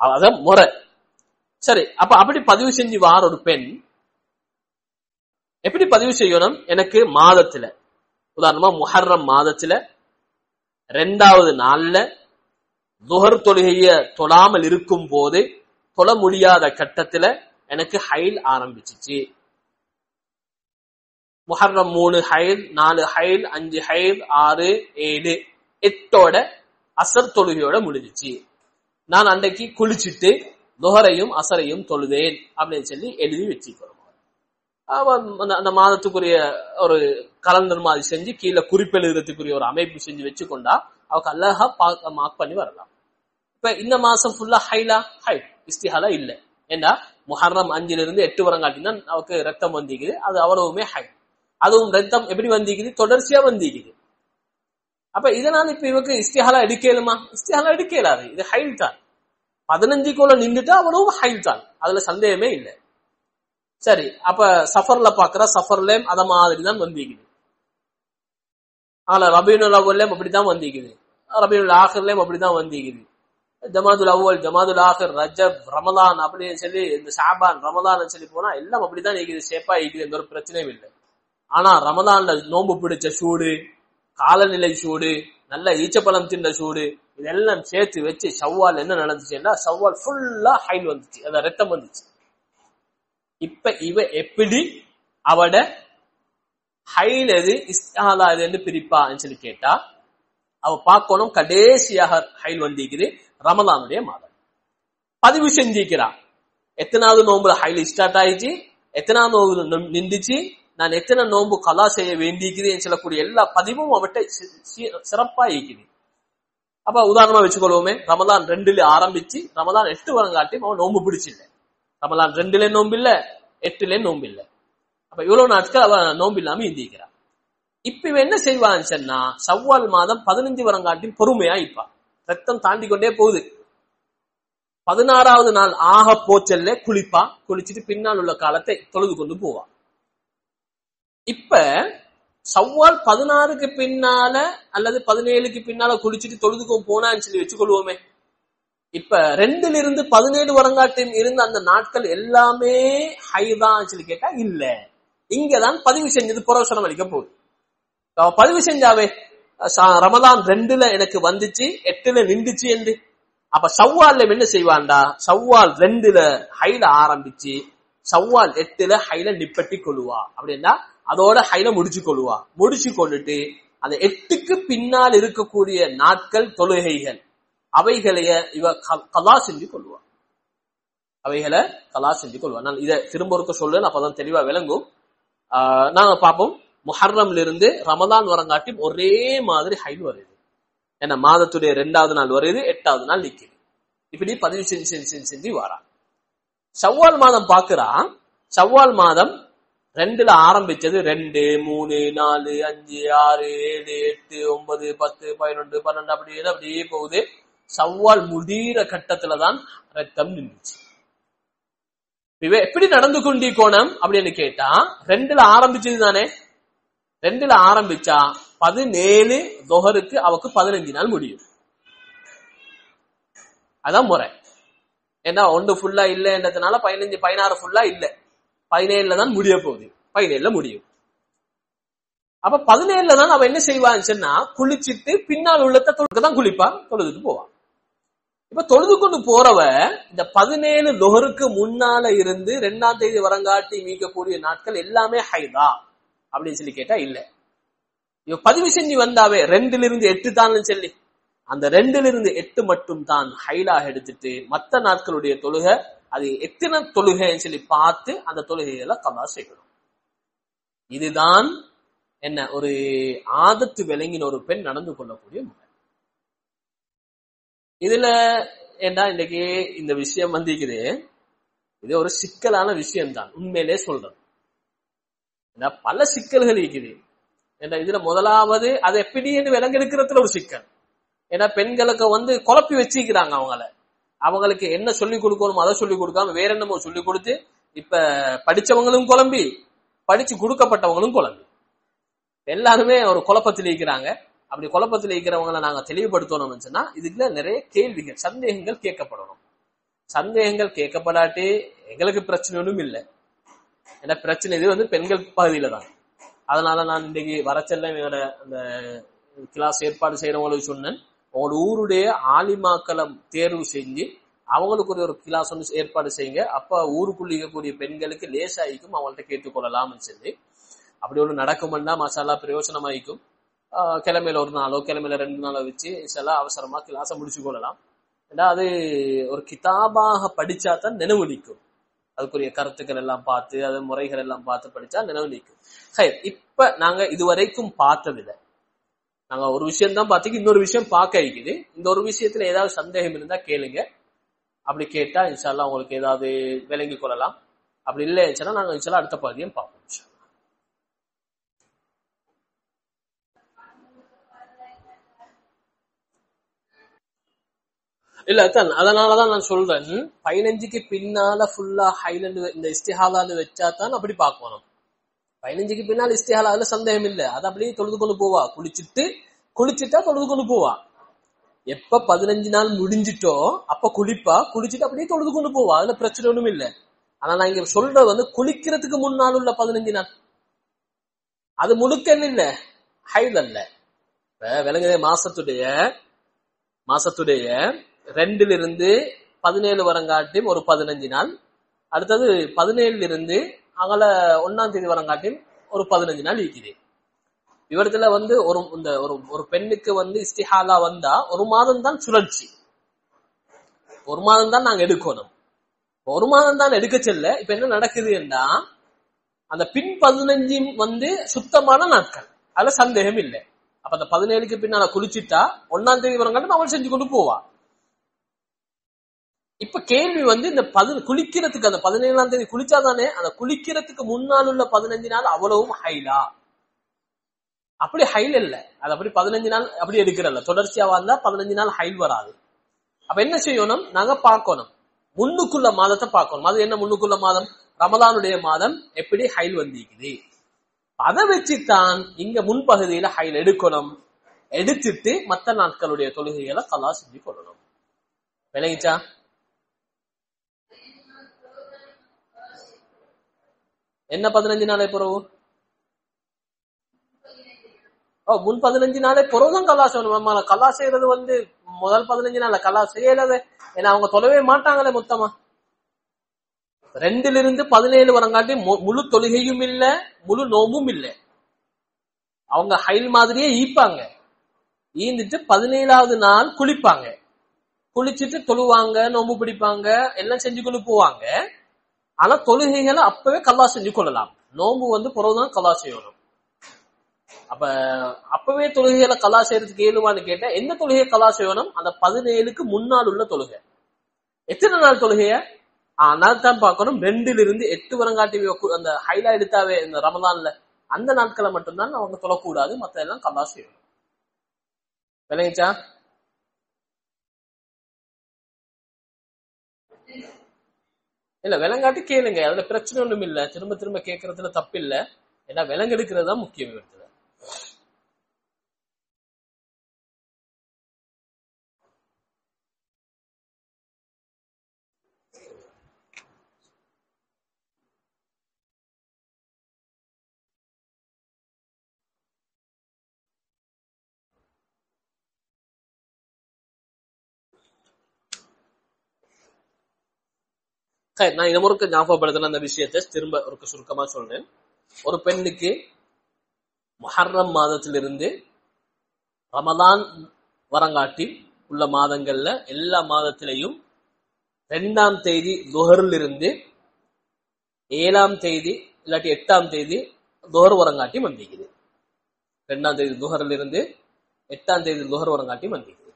அதான் முறை. சரி, அப்ப அப்படி பதிவு செஞ்சு வார ஒரு பெண் எப்படி பதிவு செய்யணும்? எனக்கு மாதத்துல, உதாரணமா முஹர்ரம் மாதத்துல 2வது நாள்ல துஹர் தொழுகைய தொழாமல் இருக்கும் போது, தொழ முடியாத கட்டத்துல எனக்கு ஹைல் ஆரம்பிச்சிச்சு. முஹர்ரம் 3 ஹைல், 4 ஹைல், 5 ஹைல், 6, 7, 8ஓட அசர் தொழுகையோட முடிஞ்சிச்சு. நான் அன்றைக்கு குளிச்சுட்டு துஹரையும் அசரையும் தொழுதேன் அப்படின்னு சொல்லி எழுதி வச்சுக்கிறோம். அந்த மாதத்துக்குரிய ஒரு கலண்டர் மாதிரி செஞ்சு கீழே குறிப்பெழுதுறதுக்குரிய ஒரு அமைப்பு செஞ்சு வச்சுக்கொண்டா அவக்கு அழகா மார்க் பண்ணி வரலாம். இப்ப இந்த மாசம் ஃபுல்லா ஹைலா ஹைல் இஸ்திஹாலா இல்ல. ஏன்னா முஹர்ரம் 5லிருந்து 8 வரங்காட்டினா அவக்கு ரத்தம் வந்திக்குது. அது அவ்வளவுமே ஹைல். அதுவும் ரத்தம் எப்படி வந்திக்குது? தொடர்ச்சியா வந்திக்குது. அப்ப இதனால இப்ப இவக்கு இஸ்திஹாலா எடுக்கலுமா? இஸ்திஹாலா எடுக்கலாது. இது ஹைல் தான். 15க்குள்ள நின்றுட்டா அவ்வளவு ஹைல் தான், அதுல சந்தேகமே இல்லை. சரி, அப்ப சஃபர்ல பாக்குற சஃபர்லயும் அத மாதிரி தான் வந்திக்குது. ஆனா ரபியுல் அவ்வல்லையும் அப்படித்தான் வந்திக்குது, ரபியுல் ஆஹிர்லயும் அப்படிதான் வந்திக்குது. ஜமாதுல் அவ்வல், ஜமாதுல் ஆஹிர், ரஜப், ரமலான் அப்படின்னு சொல்லி இந்த ஷாபான், ரமலான் சொல்லி போனா எல்லாம் அப்படித்தான் இருக்குது, சேப்பா இருக்குது, எந்த ஒரு பிரச்சனையும் இல்லை. ஆனா ரமலான்ல நோம்பு பிடிச்ச சூடு, காலநிலை சூடு, நல்ல ஈச்சப்பழம் தின்ற சூடு, இதெல்லாம் சேர்த்து வச்சு ஷவ்வால் என்ன நடந்துச்சுன்னா ஷவ்வால் ஃபுல்லா ஹைல் வந்துச்சு, அத ரத்தம் வந்துச்சு. இப்ப இவ எப்படி அவட ஹைல் எது இஸ்திஹாலா எதுன்னு பிரிப்பான்னு சொல்லி கேட்டா, அவ பார்க்கணும் கடைசியாக ஹைல் வந்திக்குது ரமலானுடைய மாதம். பதிவு செஞ்சிக்கிறா எத்தனாவது நோம்புல ஹைல் ஸ்டார்ட் ஆயிடுச்சு, எத்தனாவது நோம்புல நின்றுச்சு, நான் எத்தனை நோம்பு கலா செய்ய வேண்டிக்குதுன்னு சொல்லக்கூடிய எல்லா பதிவும் அவட்ட சிறப்பா இருக்குது. அப்ப உதாரணமா வச்சுக்கொள்வோமே, ரமலான் 2ல ஆரம்பிச்சு ரமலான் 8 வரங்காட்டியும் அவன் நோம்பு பிடிச்சில்ல. ரமலான் 2ல நோம்பு இல்ல, 8ல நோம்பு இல்ல. அப்ப இவ்வளவு நாட்கள் அவ நோம்பு இல்லாம இந்திக்கிறான். இப்ப இவன் என்ன செய்வான்னு சொன்னா, ஷவ்வால் மாதம் 15 வரங்காட்டியும் பொறுமையா இப்பா ரத்தம் தாண்டி கொண்டே போகுது. 16வது நாள் ஆக போச்சல்ல குளிப்பா, குளிச்சுட்டு பின்னால் உள்ள காலத்தை தொழுது கொண்டு போவா. இப்ப ஷவ்வால் 16க்கு பின்னால அல்லது 17க்கு பின்னால குளிச்சுட்டு தொழுதுக்கும் போனான்னு சொல்லி வச்சுக்கொள்வோமே. இப்ப 2லிருந்து 17 வரங்காட்டியும் இருந்த அந்த நாட்கள் எல்லாமே ஹைதான் சொல்லி கேட்டா இல்ல. இங்கதான் பதிவு செஞ்சது புரோசனம் அளிக்க போகுது. பதிவு செஞ்சாவே ரமலான் 2ல எனக்கு வந்துச்சு, 8ல நின்றுச்சு என்று. அப்ப ஷவ்வால்ல என்ன செய்வான்டா, ஷவ்வால் 2ல ஹைல ஆரம்பிச்சு ஷவ்வால் 8ல ஹைல நிப்பட்டி கொள்ளுவா. அப்படின்னா அதோட ஹைல முடிச்சு கொள்ளுவா. முடிச்சு கொண்டுட்டு அந்த 8க்கு பின்னால் இருக்கக்கூடிய நாட்கள் தொழுகைகள் அவைகளைய இவ கலா செஞ்சு கொள்ளுவா. அவைகளை கலா செஞ்சு கொள்வா. நான் இதை திரும்ப இருக்க சொல்றேன், அப்பதான் தெளிவா விளங்கும். நாங்க பார்ப்போம், முஹர்ரம்ல இருந்து ரமலான் வரங்காட்டி ஒரே மாதிரி ஹைல் வருது. ஏன்னா மாதத்துடைய 2வது நாள் வருது, 8வது நாள் நிக்குது. இப்படி பதிவு செஞ்சு வாரா. ஷவ்வால் மாதம் பாக்குறா, ஷவ்வால் மாதம் 2ல ஆரம்பிச்சது 2, 3, 4, 5, 6, 7, 8, 9, 10, 11, 12 அப்படியே போகுது. ஷவ்வால் முடிகிற கட்டத்துலதான் ரத்தம் நின்றுச்சு. எப்படி நடந்து கொண்டி கோணம் அப்படின்னு கேட்டா 2ல ஆரம்பிச்சது தானே. 2ல ஆரம்பிச்சா 17 தொஹருக்கு அவக்கு 15 நாள் முடியும். அதான் முறை. ஏன்னா 1 ஃபுல்லா இல்லன்றதுனால 15 16 ஃபுல்லா இல்ல, 17ல தான் முடிய போகுது. 17ல முடியும். அப்ப 17ல தான் அவ என்ன செய்வான்னு சொன்னா குளிச்சுட்டு பின்னால் உள்ளத தொழுதான் குளிப்பா, தொழுதுட்டு போவா. இப்ப தொழுது கொண்டு போறவ இந்த 17 லொஹருக்கு முன்னால இருந்து 2ஆம் தேதி வரங்காட்டி மீக்கக்கூடிய நாட்கள் எல்லாமே ஹைதா அப்படின்னு சொல்லி கேட்டா இல்ல. இவ பதிவு செஞ்சு வந்தாவே 2லிருந்து 8 தான் சொல்லி அந்த 2லிருந்து 8 மட்டும் தான் ஹைலாக எடுத்துட்டு மற்ற நாட்களுடைய தொழுகை அது எத்தனை தொழுகைன்னு சொல்லி பார்த்து அந்த தொழுகைகளை கலா செய்யணும். இதுதான் என்ன ஒரு ஆதத்து விளங்கின ஒரு பெண் நடந்து கொள்ளக்கூடிய முறை. இதுல என்ன இன்னைக்கு இந்த விஷயம் வந்திருக்குது, இது ஒரு சிக்கலான விஷயம் தான் உண்மையிலே சொல்றது. பல சிக்கல்கள் இருக்குது. இதுல முதலாவது அது எப்படின்னு விளங்கெடுக்கிறதுல ஒரு சிக்கல். ஏன்னா பெண்களுக்கு குழப்பி வச்சிருக்கிறாங்க. அவங்களுக்கு என்ன சொல்லிக் கொடுக்கணும் அதை சொல்லிக் கொடுக்காம வேற என்னமோ சொல்லிக் கொடுத்து இப்ப படிச்சவங்களும் குழம்பி படிச்சு கொடுக்கப்பட்டவங்களும் குழம்பி எல்லாருமே ஒரு குழப்பத்தில் இருக்கிறாங்க. அப்படி குழப்பத்தில் இருக்கிறவங்களை நாங்க தெளிவுபடுத்தணும்னு சொன்னா இதுக்குள்ள நிறைய கேள்விகள் சந்தேகங்கள் கேட்கப்படணும். சந்தேகங்கள் கேட்கப்படாட்டி எங்களுக்கு பிரச்சனை ஒன்றும் இல்லை. ஏன்னா பிரச்சனை இது பெண்கள் பகுதியில தான். அதனால நான் இன்னைக்கு வரச்செல்ல எங்களோட அந்த கிளாஸ் ஏற்பாடு செய்யறவங்களுக்கு சொன்னேன், உங்களோட ஊருடைய ஆலிமாக்களை தேர்வு செஞ்சு அவங்களுக்கு ஒரு கிளாஸ் ஏற்பாடு செய்யுங்க. அப்ப ஊருக்குள்ள இருக்கக்கூடிய பெண்களுக்கு லேசாயிக்கும், அவங்கள்ட்ட கேட்டுக்கொள்ளலாம்னு சொல்லி. அப்படி ஒண்ணு நடக்கும்னா மசாலா பிரயோஜனமாயிக்கும். கிழமையில ஒரு நாளோ கிழமையில 2 நாளோ வச்சு சில அவசரமா கிளாஸை முடிச்சு கொள்ளலாம். ஏன்னா அது ஒரு கிதாபாக படிச்சா தான் நினைவு நிற்கும். அதுக்குரிய கருத்துக்கள் எல்லாம் பார்த்து அது முறைகள் எல்லாம் பார்த்து படிச்சா நினைவு நிற்கும். இப்ப நாங்க இதுவரைக்கும் பார்த்ததில்லை. நாங்க ஒரு விஷயம் தான் பார்த்துக்கு இன்னொரு விஷயம் பார்க்க இருக்குது. இந்த ஒரு விஷயத்துல ஏதாவது சந்தேகம் இருந்தா கேளுங்க. அப்படி கேட்டா இன்ஷால்லா உங்களுக்கு ஏதாவது விளங்கி கொள்ளலாம். அப்படி இல்லைன்னு நாங்க இன்ஷால்லா அடுத்த பகுதியும் பார்ப்போம். இல்ல அதனாலதான் நான் சொல்றேன், 15க்கு பின்னால ஃபுல்லா ஹைலண்ட் இந்த இஸ்திஹாலான்னு வச்சா தான் அப்படி பார்க்கணும். 15க்கு பின்னால இஸ்திஹாலா அதுல சந்தேகம் இல்லை. அது அப்படியே தொழுது கொண்டு போவா. குளிச்சுட்டா தொழுது கொண்டு போவா. எப்ப 15 நாள் முடிஞ்சிட்டோ அப்ப குளிப்பா, குளிச்சுட்டு அப்படியே தொழுது கொண்டு போவா. அதுல பிரச்சனை ஒண்ணும் இல்லை. ஆனா நான் இங்க சொல்றது குளிக்கிறதுக்கு முன்னால் உள்ள 15 நாள் அது முழுக்க இல்ல, ஹைல் அல்ல. விளங்குதே, மாசத்துடைய 2லிருந்து 17 வரங்காட்டியும் ஒரு 15 நாள், அடுத்தது 17லிருந்து அகல 1ஆம் தேதி வரங்காட்டியும் ஒரு 15 நாள் இருக்குது. இவரத்துல ஒரு பெண்ணுக்கு இஸ்திஹாலா வந்தா 1 மாதம் தான் சுழற்சி, 1 மாதம் தான் நாங்க எடுக்கணும். 1 மாதம் தான் எடுக்க செல்ல இப்ப என்ன நடக்குதுன்னா அந்த பின் 15 சுத்தமான நாட்கள், அதுல சந்தேகம் இல்லை. அப்ப அந்த 17க்கு பின்னால குளிச்சுட்டா 1ஆம் தேதி வரங்காட்டும் அவள் செஞ்சு கொண்டு போவா. இப்ப கேள்வி இந்த குளிக்கிறதுக்கு அந்த 17ஆம் தேதி குளிச்சாதானே அந்த குளிக்கிறதுக்கு முன்னால் உள்ள 15 நாள் அவ்வளவும் ஹைலா? அப்படி ஹைல் இல்ல. அது அப்படி 15 நாள் அப்படி எடுக்கிறல்ல, தொடர்ச்சியாவா இருந்தா 15 நாள் ஹைல் வராது. அப்ப என்ன செய்யணும், நாங்க பார்க்கணும் முன்னுக்குள்ள மாதத்தை பார்க்கணும். அது என்ன முன்னுக்குள்ள மாதம்? ரமலானுடைய மாதம் எப்படி ஹைல் வந்திருக்குது, அதை வச்சுத்தான் இங்க முன்பகுதியில ஹைல் எடுக்கணும். எடுத்துட்டு மற்ற நாட்களுடைய தொழுகைகளை கலா செஞ்சு கொள்ளணும். விளங்கிச்சா? என்ன 15 நாளே பிறகு? முன் 15 நாளே பிறகுதான் கலா செய்யணும். கலா செய்யறது முதல் 15 நாள் கலா செய்யறது. ஏன்னா அவங்க தொலைவே மாட்டாங்களே மொத்தமா. 2லிருந்து 17 வரங்காட்டி முழு தொழுகையும் இல்ல, முழு நோம்பும் இல்ல. அவங்க ஹைல் மாதிரியே ஈப்பாங்க. ஈந்துட்டு 17ஆவது நாள் குளிப்பாங்க. குளிச்சுட்டு தொழுவாங்க, நோம்பு பிடிப்பாங்க, எல்லாம் செஞ்சு கொண்டு போவாங்க. ஆனா தொழுகைகளை அப்பவே கல்லா செஞ்சு கொள்ளலாம். நோம்பு பிறகுதான் கல்லா செய்யணும். அப்பவே தொழுகைகளை கல்லா செய்யறதுக்கு ஏழுவான்னு கேட்டா எந்த தொழுகையை கல்லா செய்யணும்? அந்த 17க்கு முன்னால் உள்ள தொழுகை. எத்தனை நாள் தொழுகைய? தான் பார்க்கணும். 2 வரங்காட்டி அந்த ஹைலா எடுத்தாவே இந்த ரமதான்ல அந்த நாட்களை மட்டும்தான் அவங்க தொழக்கூடாது, மத்த எல்லாம் கல்லா செய்யணும். விளங்கிச்சா? இல்ல விலங்காட்டி கேளுங்க, அதுல பிரச்சனை ஒண்ணும் இல்ல, திரும்ப திரும்ப கேட்கறதுல தப்பு இல்ல. ஏன்னா விலங்கெடுக்கிறது தான் முக்கியம் இடத்துல. நான் இதை முறுக்க ஞாபகப்படுத்தின அந்த விஷயத்தை திரும்ப ஒரு சுருக்கமா சொல்றேன். ஒரு பெண்ணுக்கு முஹர்ரம் மாதத்திலிருந்து ரமதான் வரங்காட்டி உள்ள மாதங்கள்ல எல்லா மாதத்திலையும் 2ஆம் தேதி துஹரில் இருந்து 7ஆம் தேதி இல்லாட்டி 8ஆம் தேதி துஹர் வரங்காட்டி வந்திக்குது. 2ஆம் தேதி துஹரில் இருந்து 8ஆம் தேதி துஹர் வரங்காட்டி வந்திக்குது.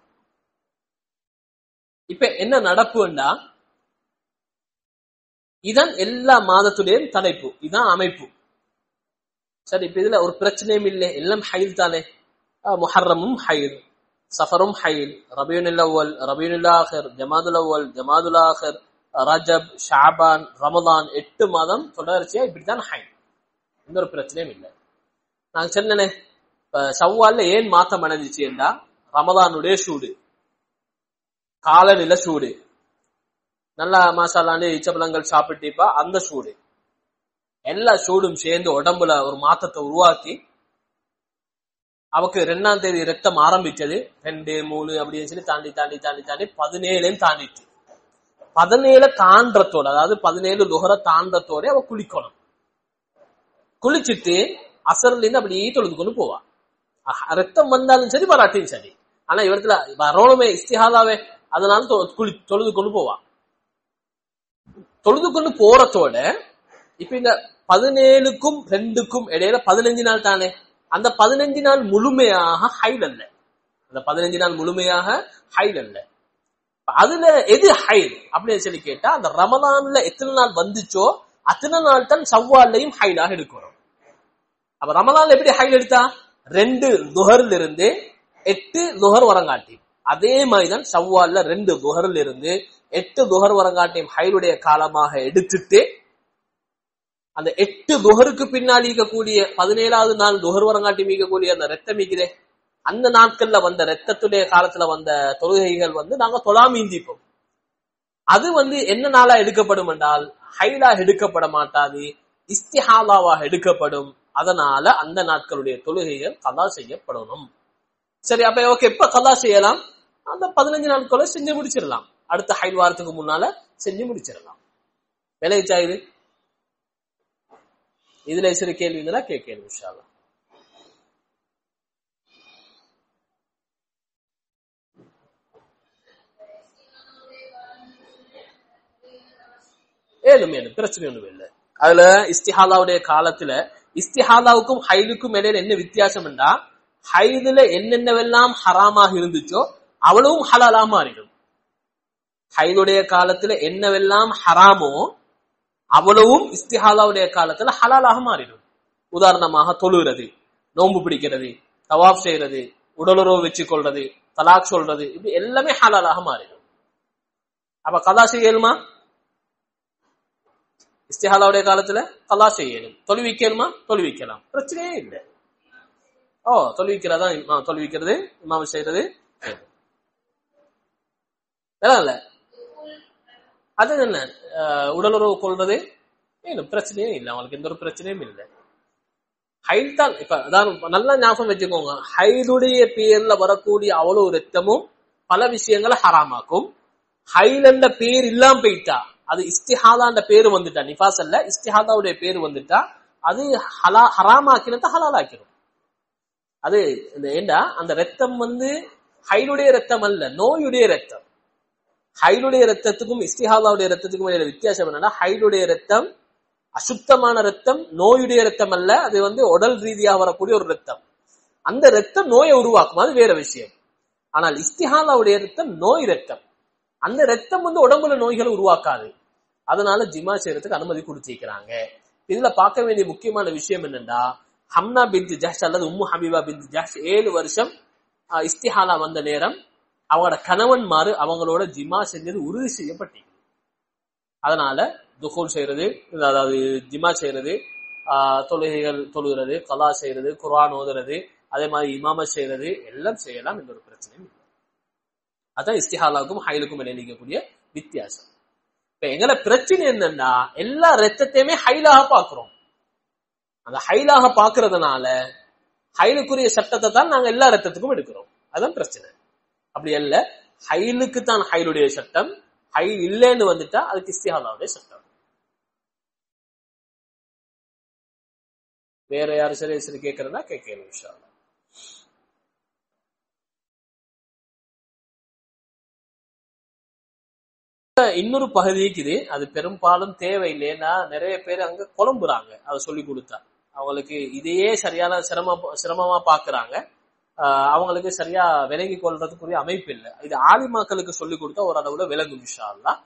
இப்ப என்ன நடப்புண்டா, இதான் எல்லா மாதத்துடைய தலைப்பு, இதான் அமைப்பு. சரி, இப்ப இதுல ஒரு பிரச்சனையும் இல்லை, எல்லாம் ஹைல் தானே. முஹர்ரமும் ஹைல், சஃபரும் ஹைல், ரபியுல் அவ்வல், ரபியுல் ஆஹிர், ஜமாதுல் அவ்வல், ஜமாதுல் ஆஹிர், ரஜப், ஷாபான், ரமதான் 8 மாதம் தொடர்ச்சியா இப்படித்தான் ஹைல். எந்த ஒரு பிரச்சனையும் இல்லை. நான் சொன்னேனே ஷவ்வால்ல ஏன் மாத்தம் அடைஞ்சிச்சுண்டா, ரமதானுடைய சூடு, காலநிலை சூடு, நல்லா மாசாலாண்டு இச்சபலங்கள் சாப்பிட்டிப்பா அந்த சூடு, எல்லா சூடும் சேர்ந்து உடம்புல ஒரு மாற்றத்தை உருவாக்கி அவக்கு 2ஆம் தேதி ரத்தம் ஆரம்பிச்சது. 2, 3 அப்படின்னு சொல்லி தாண்டி தாண்டி தாண்டி தாண்டி 17 தாண்டிச்சு. 17 தாண்டத்தோட, அதாவது 17 லுஹர தாண்டத்தோட அவ குளிக்கணும். குளிச்சுட்டு அசர்ல இருந்து அப்படியே தொழுது கொண்டு போவா. ரத்தம் வந்தாலும் சரி வராட்டியும் சரி. ஆனா இவரத்துல வரணுமே இஸ்திஹாதாவே, அதனால தொழுது கொண்டு போவா. தொழுது கொண்டு போறதோட இப்ப இந்த 17க்கும் 2க்கும் இடையில 15 நாள் தானே. அந்த 15 நாள் முழுமையாக ஹைல் அல்ல. அந்த 15 நாள் முழுமையாக ஹைல் அல்ல. அதுல எது ஹைல் அப்படின்னு சொல்லி கேட்டா, அந்த ரமலான்ல எத்தனை நாள் வந்துச்சோ அத்தனை நாள் தான் ஷவ்வால்லையும் ஹைலாக எடுக்கணும். அப்ப ரமலான்ல எப்படி ஹைல் எடுத்தா, 2 துஹர்ல இருந்து 8 துஹர் வரங்காட்டி, அதே மாதிரிதான் ஷவ்வால்ல 2 துஹர்ல இருந்து 8 துஹர் வரங்காட்டியும் ஹைலுடைய காலமாக எடுத்துட்டு, அந்த 8 துஹருக்கு பின்னால் ஈக்கக்கூடிய 17ஆவது நாள் துஹர் வரங்காட்டி மீக்கக்கூடிய அந்த ரத்தம் மீக்குதே, அந்த நாட்கள்ல வந்த ரத்தத்துடைய காலத்துல வந்த தொழுகைகள் நாங்க தொழாமீந்திப்போம். அது என்ன நாளா எடுக்கப்படும் என்றால் ஹைலா எடுக்கப்பட மாட்டாது, இஸ்திஹாலாவாக எடுக்கப்படும். அதனால அந்த நாட்களுடைய தொழுகைகள் கலா செய்யப்படணும். சரி, அப்ப ஓகே, எப்ப கலா செய்யலாம்? அந்த 15 நாட்களை செஞ்சு முடிச்சிடலாம். அடுத்த ஹைல் வாரத்துக்கு முன்னால செஞ்சு முடிச்சிடலாம். விளைவிச்சா இது? இதுல சிறு கேள்வி இருந்தா கேள்வி இன்ஷா அல்லாஹ். ஏழும் பிரச்சனை ஒண்ணும் இல்லை. அதுல இஸ்திஹாலாவுடைய காலத்துல இஸ்திஹாலாவுக்கும் ஹைலுக்கும் இடையில என்ன வித்தியாசம் என்றா, ஹைதுல என்னென்னவெல்லாம் ஹராமாக இருந்துச்சோ அவ்வளவும் ஹலாலா மாறிடும். ஹைதுடைய காலத்துல என்னவெல்லாம் ஹராமோ அவ்வளவும் இஸ்திஹாலாவுடைய காலத்துல ஹலாலாக மாறிடும். உதாரணமாக தொழுகிறது, நோன்பு பிடிக்கிறது, தவாப் செய்யறது, உடலுறவு வச்சு கொள்றது, தலாக் சொல்றது, இப்படி எல்லாமே ஹலாலாக மாறிடும். அப்ப கலா செய்யலுமா? இஸ்திஹாலாவுடைய காலத்துல கலா செய்யணும். தொழுவிக்கலுமா? தொழுவிக்கலாம், பிரச்சனையே இல்லை. தொழுவிக்கிறதா தொழுவிக்கிறது, இமாம் செய்யறது இல்ல. அது என்ன உடலுறவு கொள்றது பிரச்சனையே இல்லை, அவங்களுக்கு எந்த ஒரு பிரச்சனையும் இல்லை. ஹைல் தான். இப்ப அதான் நல்லா ஞாபகம் வச்சுக்கோங்க, ஹைலுடைய பேர்ல வரக்கூடிய அவ்வளவு ரத்தமும் பல விஷயங்களை ஹராமாக்கும். ஹைல் என்ற பேர் இல்லாம போயிட்டா, அது இஸ்திஹாதான்ற பேரு வந்துட்டா, நிஃபாஸ் அல்ல இஸ்திஹாதாவுடைய பேரு வந்துட்டா, அது ஹராமாக்கினத ஹலாலாக்கிடும். அது ஏண்டா அந்த ரத்தம் ஹைலுடைய ரத்தம் அல்ல, நோயுடைய ரத்தம். ஹைலுடைய ரத்தத்துக்கும் இஸ்திஹாதாவுடைய ரத்தத்துக்கும் இடையில வித்தியாசம் என்னன்னா, ஹைலுடைய ரத்தம் அசுத்தமான ரத்தம், நோயுடைய ரத்தம் அல்ல. அது உடல் ரீதியாக வரக்கூடிய ஒரு ரத்தம். அந்த ரத்தம் நோயை உருவாக்கும், அது வேற விஷயம். ஆனால் இஸ்திஹாதாவுடைய ரத்தம் நோய் ரத்தம். அந்த ரத்தம் உடம்புல நோய்களை உருவாக்காது. அதனால ஜிமா செய்யறதுக்கு அனுமதி கொடுத்திருக்கிறாங்க. இதுல பார்க்க வேண்டிய முக்கியமான விஷயம் என்னன்னா, ஹம்னா பின்த் ஜஹ்ஷ் அல்லது உம்மு ஹபீபா பின்த் ஜஹ்ஷ் 7 வருஷம் இஸ்திஹாலா வந்த நேரம் அவங்களோட கணவன்மாரு அவங்களோட ஜிமா செஞ்சது உறுதி செய்யப்பட்டது. அதனால துகூல் செய்யறது, அதாவது ஜிமா செய்யறது, தொழுகைகள் தொழுகிறது, கலா செய்யறது, குர்ஆன் ஓதுறது, அதே மாதிரி இமாம செய்யறது எல்லாம் செய்யலாம். எந்த ஒரு பிரச்சனையும் இல்லை. அதான் இஸ்திஹாலாவுக்கும் ஹைலுக்கும் நினைக்கக்கூடிய வித்தியாசம். இப்ப எங்களை பிரச்சனை என்னன்னா, எல்லா ரத்தத்தையுமே ஹைலாக பாக்குறோம். அந்த ஹைலாக பாக்குறதுனால ஹைலுக்குரிய சட்டத்தை தான் நாங்க எல்லா ரத்தத்துக்கும் எடுக்கிறோம். அதான் பிரச்சனை. அப்படி அல்ல, ஹைலுக்கு தான் ஹைலுடைய சட்டம், ஹைல் இல்லைன்னு வந்துட்டா அதுக்கு இஸ்திஹாலாவுடைய சட்டம். வேற யாரும் சரி கேட்கறதா கேட்கணும் இன்ஷா அல்லாஹ். இன்னொரு பகுதி இருக்குது, அது பெரும்பாலும் தேவையில்லை. ஏன்னா நிறைய பேர் அங்க குழம்புறாங்க அதை சொல்லி கொடுத்தா. அவங்களுக்கு இதையே சரியான சிரமமா பாக்குறாங்க. அவங்களுக்கு சரியா விலகி கொள்றதுக்குரிய அமைப்பு இல்லை. இது ஆலிமாக்களுக்கு சொல்லி கொடுத்தா ஓரளவுல விலகும் இன்ஷா அல்லாஹ்.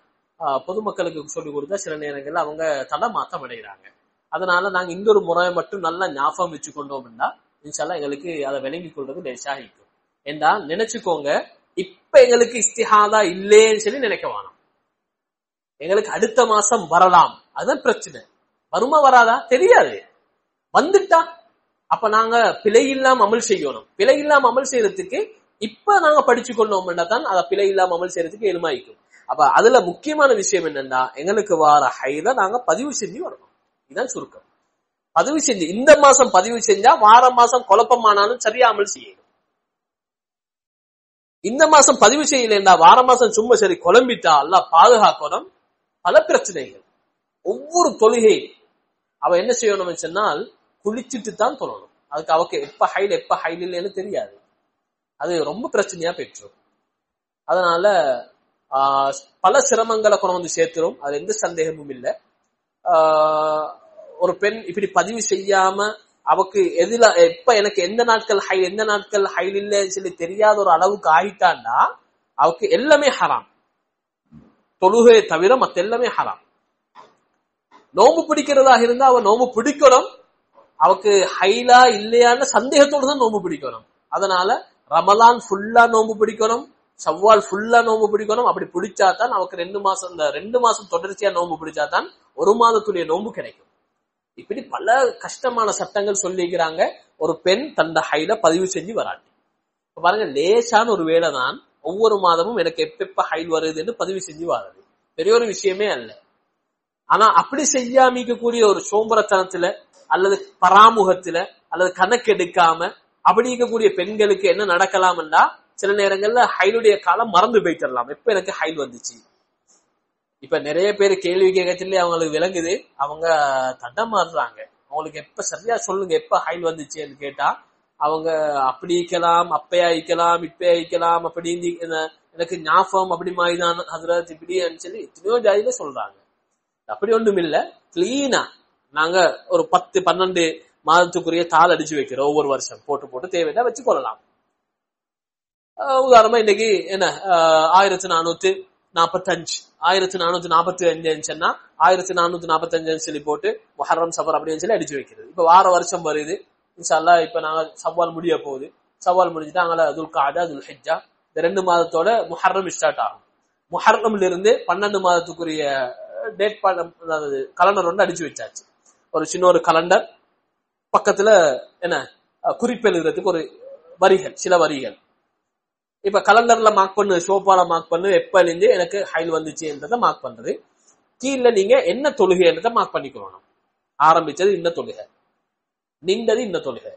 பொதுமக்களுக்கு சொல்லி கொடுத்தா சில நேரங்கள்ல அவங்க தடமாற்றம் அடைகிறாங்க. அதனால நாங்க இந்த ஒரு முறையை மட்டும் நல்லா ஞாபகம் வச்சு கொண்டோம்னா இன்ஷா அல்லாஹ் எங்களுக்கு அதை விளங்கி கொள்றது லேசாகிக்கும். ஏண்டா நினைச்சுக்கோங்க, இப்ப எங்களுக்கு இஸ்திஹாலா இல்லேன்னு சொல்லி நினைக்க வேணாம். எங்களுக்கு அடுத்த மாசம் வரலாம், அதுதான் பிரச்சனை. வருமா வராதா தெரியாது. வந்துட்டா அப்ப நாங்க பிழை இல்லாம அமல் செய்யணும். பிழை இல்லாம அமல் செய்யறதுக்கு இப்ப நாங்க படிச்சு கொண்டோம்னா தான் அதை பிழை இல்லாம அமல் செய்யறதுக்கு எளிமாயிக்கும். அப்ப அதுல முக்கியமான விஷயம் என்னன்னா, எங்களுக்கு வார ஹைல நாங்க பதிவு செஞ்சு வரணும். இதுதான் சுருக்கம். பதிவு செஞ்சு இந்த மாசம் பதிவு செஞ்சா வார மாசம் குழப்பமானாலும் சரியா அமல் செய்யணும். இந்த மாசம் பதிவு செய்யலா வார மாசம் சும்மா சரி குழம்பிட்டா அல்லாஹ் பாதுகாக்கணும். பல பிரச்சனைகள். ஒவ்வொரு தொழுகை அவ என்ன செய்யணும்னு சொன்னால் குளிச்சுட்டு தான் தொழணும். அதுக்கு அவக்கு எப்ப ஹைல் இல்லைன்னு தெரியாது. அது ரொம்ப பிரச்சனையா பெற்றோம். அதனால பல சிரமங்களை கொண்டு வந்து சேர்த்துரும். அது எந்த சந்தேகமும் இல்லை. ஒரு பெண் இப்படி பதிவு செய்யாம அவக்கு எதுல எப்ப எனக்கு எந்த நாட்கள் ஹைல் இல்லைன்னு சொல்லி தெரியாத ஒரு அளவுக்கு ஆயிட்டான்னா அவக்கு எல்லாமே ஹராம். தொழுகையை தவிர மத்த எல்லாமே ஹராம். நோம்பு பிடிக்கிறதாக இருந்தா அவ நோம்பு பிடிக்கணும். அவக்கு ஹைலா இல்லையான்னு சந்தேகத்தோடு தான் நோம்பு பிடிக்கணும். அதனால ரமலான் ஃபுல்லா நோம்பு பிடிக்கணும், ஷவ்வால் ஃபுல்லா நோம்பு பிடிக்கணும். அப்படி பிடிச்சாதான் அவக்கு 2 மாசம் தொடர்ச்சியா நோம்பு பிடிச்சாதான் 1 மாதத்துடைய நோம்பு கிடைக்கும். இப்படி பல கஷ்டமான சட்டங்கள் சொல்லிக்கிறாங்க. ஒரு பெண் தந்த ஹைல பதிவு செஞ்சு வராட்டி பாருங்க, லேசான ஒரு வேலை தான். ஒவ்வொரு மாதமும் எனக்கு எப்ப ஹைல் வருதுன்னு பதிவு செஞ்சு வர்றது பெரிய ஒரு விஷயமே அல்ல. ஆனா அப்படி செய்யாமிக்கக்கூடிய ஒரு சோம்பரத்தனத்துல அல்லது பராமுகத்துல அல்லது கணக்கெடுக்காம அப்படி இருக்கக்கூடிய பெண்களுக்கு என்ன நடக்கலாம்னா, சில நேரங்கள்ல ஹைலுடைய காலம் மறந்து போயிடலாம். எப்ப எனக்கு ஹைல் வந்துச்சு. இப்ப நிறைய பேர் கேள்வி கேட்கறதுல அவங்களுக்கு விளங்குது, அவங்க தடமாறுறாங்க. அவங்களுக்கு எப்ப சரியா சொல்லுங்க எப்ப ஹைல் வந்துச்சுன்னு கேட்டா அவங்க அப்படி இருக்கலாம், அப்பயா இருக்கலாம், இப்பயா இருக்கலாம், அப்படி எனக்கு ஞாபகம் அப்படி மாதிரிதான் ஹஜ்ரத் இப்படின்னு சொல்லி எத்தனையோ ஜாதியில சொல்றாங்க. அப்படி ஒன்றும் இல்ல. கிளீனா நாங்க ஒரு 10-12 மாதத்துக்குரிய தாள் அடிச்சு வைக்கிறோம். ஒவ்வொரு வருஷம் போட்டு தேவையா வச்சு கொள்ளலாம். உதாரணமா இன்னைக்கு என்ன 1445 1445 1445 சொல்லி போட்டு முஹர்ரம் சஃபர் அப்படின்னு சொல்லி அடிச்சு வைக்கிறது. இப்ப வார வருஷம் வருது இன்ஷா அல்லாஹ். இப்ப நாங்க சவ்வால் முடிய போகுது. சவ்வால் முடிஞ்சுட்டு அங்கே துல்காதா துல்ஹிஜ்ஜா இந்த 2 மாதத்தோட முஹர்ரம் ஸ்டார்ட் ஆகும். முஹர்ரம்ல இருந்து 12 மாதத்துக்குரிய டேட் கலண்டர் ஒன்று அடிச்சு வச்சாச்சு. ஒரு சின்ன ஒரு கலண்டர் பக்கத்துல என்ன குறிப்பெழுதுறதுக்கு ஒரு வரிகள், சில வரிகள். இப்ப கலண்டர்ல மார்க் பண்ணு, சோப்பால மார்க் பண்ணு, எப்ப இருந்து எனக்கு ஹைல் வந்துச்சுன்றதை மார்க் பண்றது. கீழே நீங்க என்ன தொழுகைன்றதை மார்க் பண்ணிக்கணும். ஆரம்பிச்சது இன்ன தொழுகை, நின்றது இன்ன தொழுகை,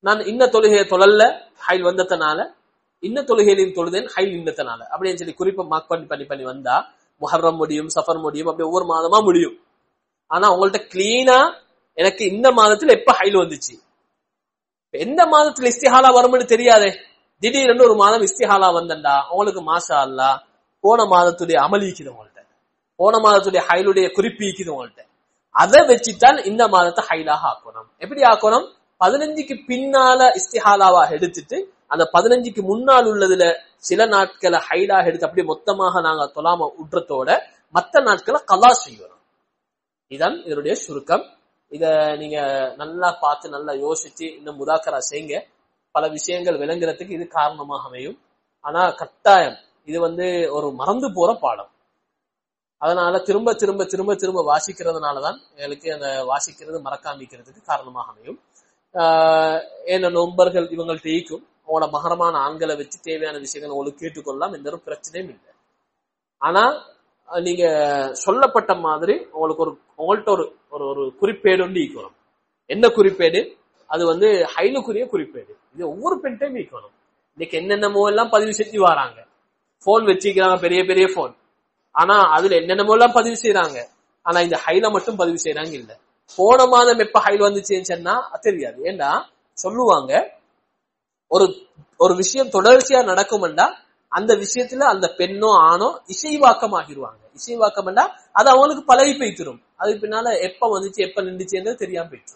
நான் இன்ன தொழுகையை தொழல்ல ஹைல் வந்ததுனால, இன்ன தொழுகையிலையும் தொழுதேன் ஹைல் நின்றதுனால அப்படின்னு சொல்லி குறிப்பை மார்க் பண்ணி வந்தா முஹர்ரம் முடியும், சஃபர் முடியும், அப்படி ஒவ்வொரு மாதமா முடியும். ஆனா உங்கள்ட்ட கிளீனா எனக்கு இந்த மாதத்துல எப்ப ஹைல் வந்துச்சு, எந்த மாதத்துல இஸ்திஹாலா வரும்னு தெரியாதே. திடீர்னு ஒரு மாதம் இஸ்திஹாலா வந்தா உங்களுக்கு மாஷா அல்லாஹ் போன மாதத்துடைய அமலிக்குது, உங்கள்ட்ட போன மாதத்துடைய ஹைலுடைய குறிப்பிக்குது உங்கள்ட்ட. அதை வச்சுட்டால் இந்த மாதத்தை ஹைலாக ஆக்கணும். எப்படி ஆக்கணும்? 15க்கு பின்னால இஸ்திஹாலாவாக எடுத்துட்டு அந்த 15க்கு முன்னால் உள்ளதுல சில நாட்களை ஹைலாக எடுத்து அப்படியே மொத்தமாக நாங்க தொழாம உற்றத்தோட மற்ற நாட்களை கலா செய்யணும். இதுதான் இதனுடைய சுருக்கம். இத நீங்க நல்லா பார்த்து நல்லா யோசிச்சு இன்னும் முதாக்கரா செய்யுங்க. பல விஷயங்கள் விளங்குறதுக்கு இது காரணமாக அமையும். ஆனா கட்டாயம் இது ஒரு மறந்து போற பாடம். அதனால திரும்ப திரும்ப திரும்ப திரும்ப வாசிக்கிறதுனாலதான் எங்களுக்கு அந்த வாசிக்கிறது மறக்காமிக்கிறதுக்கு காரணமாக அமையும். என்ன நண்பர்கள் இவங்கள்ட்ட ஈக்கும் உங்களோட மகரமான ஆண்களை வச்சு தேவையான விஷயங்கள் உங்களுக்கு கேட்டுக்கொள்ளலாம், எந்த ஒரு பிரச்சனையும் இல்லை. ஆனா நீங்க சொல்லப்பட்ட மாதிரி உங்கள்கிட்ட ஒரு குறிப்பேடு ஒன்று ஈக்கணும். என்ன குறிப்பேடு? அது ஹைலுக்குரிய குறிப்பேடு. இது ஒவ்வொரு பெண்டையும் ஈக்கணும். இன்னைக்கு என்னென்னமோ எல்லாம் பதிவு செஞ்சு வராங்க. போன் வச்சுக்கிறாங்க, பெரிய பெரிய போன். ஆனா அதுல என்னென்னமோ எல்லாம் பதிவு செய்யறாங்க. ஆனா இந்த ஹைல மட்டும் பதிவு செய்யறாங்க இல்ல. போன மாதம் எப்ப ஹைல் வந்துச்சுன்னா தெரியாது. ஏன்னா சொல்லுவாங்க, ஒரு விஷயம் தொடர்ச்சியா நடக்கும்டா அந்த விஷயத்துல அந்த பெண்ணோ ஆணோ இசைவாக்கம் ஆகிடுவாங்க. இசைவாக்கம்டா அது அவங்களுக்கு பழகி போய்த்திரும். அதுக்கு பின்னால எப்ப வந்துச்சு எப்ப நின்றுச்சுன்றது தெரியாம போயிட்டு.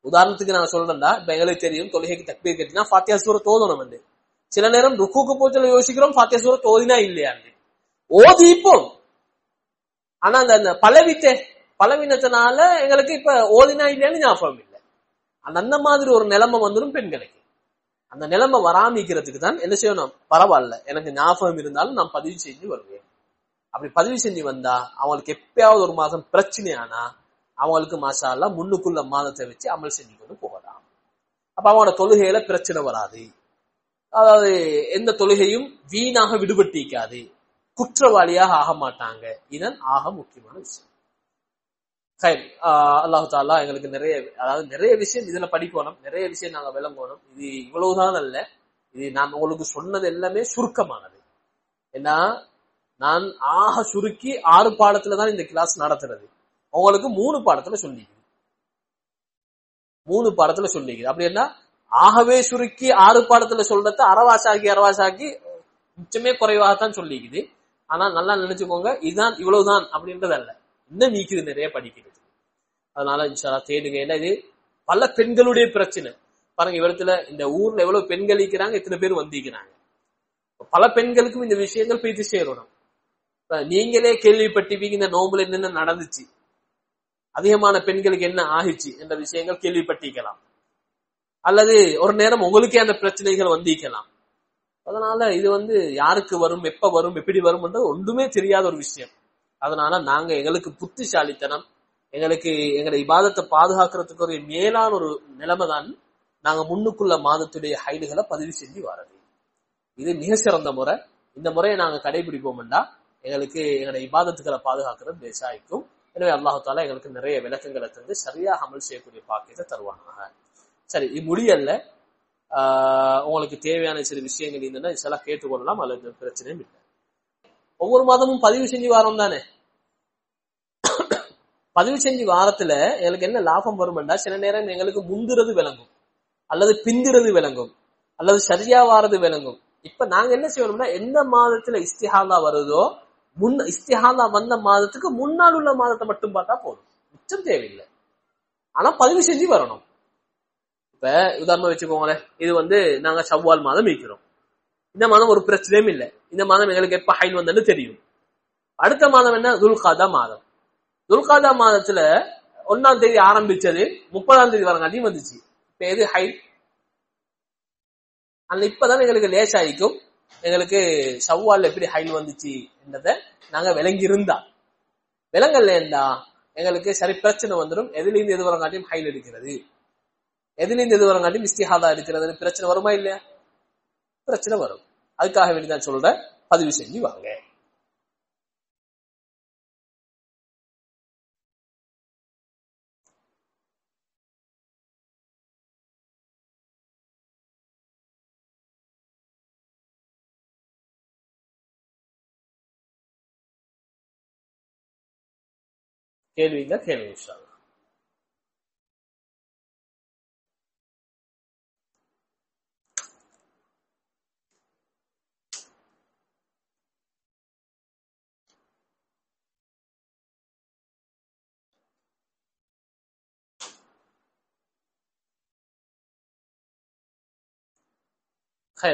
உதாரணத்துக்கு நான் சொல்றேன்டா, இப்ப எங்களுக்கு தெரியும் தொழுகைக்கு தக்பீர் கட்டினா ஃபாத்திஹா சூரத் ஓதணும். சில நேரம் ருக்குக்கு போச்சு யோசிக்கிறோம் ஃபாத்திஹா சூரத் ஓதினா இல்லையாண்டு ஓதிப்போம். ஆனா அந்த பலவீனத்தினால எங்களுக்கு இப்ப ஓதினா இல்லையான்னு ஞாபகம் இல்லை. அந்த மாதிரி ஒரு நிலைமை வந்துடும் பெண்களுக்கு. அந்த நிலைமை வராமிக்கிறதுக்கு தான் என்ன செய்யணும்? பரவாயில்ல, எனக்கு ஞாபகம் இருந்தாலும் நான் பதிவு செஞ்சு வருவேன். அப்படி பதிவு செஞ்சு வந்தா அவங்களுக்கு எப்பயாவது ஒரு மாதம் பிரச்சனையானா அவங்களுக்கு மாஷா அல்லாஹ் முன்னுக்குள்ள மாதத்தை வச்சு அமல் செஞ்சு கொண்டு போகலாம். அப்ப அவங்களோட தொழுகையில பிரச்சனை வராது. அதாவது எந்த தொழுகையும் வீணாக விடுபட்டிக்காது, குற்றவாளியாக ஆக மாட்டாங்க. இதன் ஆக முக்கியமான விஷயம். அல்லாஹு தாலா எங்களுக்கு நிறைய விஷயம் இதுல படிக்கணும், நிறைய விஷயம் நாங்க விளங்கணும். இது இவ்வளவுதான் அல்ல, இது நான் உங்களுக்கு சொன்னது எல்லாமே சுருக்கமானது. ஏன்னா நான் ஆக சுருக்கி 6 பாடத்துலதான் இந்த கிளாஸ் நடத்துறது. உங்களுக்கு 3 பாடத்துல சொல்லிக்குது. 3 பாடத்துல சொல்லிக்குது. அப்படி என்ன ஆகவே சுருக்கி 6 பாடத்துல சொல்றத அரவாசாக்கி மிச்சமே குறைவாகத்தான் சொல்லிக்குது. ஆனா நல்லா நினைச்சுக்கோங்க, இதுதான் இவ்வளவுதான் அப்படின்றது அல்ல, இன்னும் நீக்குது நிறைய படிக்கிறது. அதனால இன்ஷா தேடுங்க. ஏன்னா இது பல பெண்களுடைய பிரச்சனை. பாருங்க, இவரத்துல இந்த ஊர்ல எவ்வளவு பெண்கள் இருக்கிறாங்க, எத்தனை பேர் வந்திருக்கிறாங்க. பல பெண்களுக்கும் இந்த விஷயங்கள் போயிட்டு சேரணும். நீங்களே கேள்விப்பட்டிருப்பீங்க, இந்த நோம்புல என்னென்ன நடந்துச்சு, அதிகமான பெண்களுக்கு என்ன ஆகிச்சு என்ற விஷயங்கள் கேள்விப்பட்டிருக்கலாம். அல்லது ஒரு நேரம் உங்களுக்கே அந்த பிரச்சனைகள் வந்திருக்கலாம். அதனால இது யாருக்கு வரும், எப்ப வரும், எப்படி வரும்ன்றது ஒன்றுமே தெரியாத ஒரு விஷயம். அதனால நாங்க எங்களுக்கு புத்திசாலித்தனம், எங்களுக்கு எங்களுடைய இபாதத்தை பாதுகாக்கிறதுக்கு ஒரு மேலான ஒரு நிலைமை தான் நாங்க முன்னுக்குள்ள மாதத்துடைய ஹைடுகளை பதிவு செஞ்சு வர்றது. இது மிக சிறந்த முறை. இந்த முறையை நாங்க கடைபிடிப்போம்டா எங்களுக்கு எங்களுடைய இபாதத்துக்களை பாதுகாக்கிறது பேசாய்க்கும். எனவே அல்லாஹு தாலா எங்களுக்கு நிறைய விளக்கங்களை தந்து சரியாக அமல் செய்யக்கூடிய பாக்கியத்தை தருவாங்க. சரி, முடியல, உங்களுக்கு தேவையான சில விஷயங்கள் இருந்ததுன்னா இதெல்லாம் கேட்டுக்கொள்ளலாம், அல்லது பிரச்சனையும் இல்லை. ஒவ்வொரு மாதமும் பதிவு செஞ்சு வாரம் தானே. பதிவு செஞ்சு வாரத்துல எங்களுக்கு என்ன லாபம் வரும்னா, சில நேரம் எங்களுக்கு முந்துறது விளங்கும், அல்லது பிந்துறது விளங்கும், அல்லது சரியா வாரது விளங்கும். இப்ப நாங்க என்ன செய்யணும்னா, எந்த மாதத்துல இஸ்திஹாலா வருதோ இஸ்திஹாலா வந்த மாதத்துக்கு முன்னால் உள்ள மாதத்தை மட்டும் பார்த்தா போதும், மிச்சம் தேவையில்லை. ஆனா பதிவு செஞ்சு வரணும். இப்ப உதாரணம் வச்சுக்கோங்களேன், இது நாங்க ஷவ்வால் மாதம் இருக்கிறோம். இந்த மாதம் ஒரு பிரச்சனையும் இல்லை. இந்த மாதம் எங்களுக்கு எப்ப ஹைல் வந்தன்னு தெரியும். அடுத்த மாதம் என்ன? துல்காதா மாதம். துல்காதா மாதத்துல 1ஆம் தேதி ஆரம்பிச்சது 30ஆம் தேதி வரங்காட்டியும் வந்துச்சு. இப்ப எது ஹைல்? அந்த இப்பதான் எங்களுக்கு லேசாயிக்கும். எங்களுக்கு ஷவ்வால் எப்படி ஹைல் வந்துச்சு என்றதை நாங்க விளங்கியிருந்தா, விளங்கல்லேண்டா எங்களுக்கு சரி பிரச்சனை வந்துடும். எதுலேருந்து எது வரங்காட்டியும் ஹைல் எடுக்கிறது, எதுலேருந்து எது வரங்காட்டியும் இஸ்திஹாதா எடுக்கிறது, பிரச்சனை வருமா இல்லையா? பிரச்சனை வரும். அதுக்காக வேண்டிதான் சொல்ற, பதிவு செஞ்சு வாங்க. கேள்விங்க கேள்வி இன்ஷா அல்லாஹ்.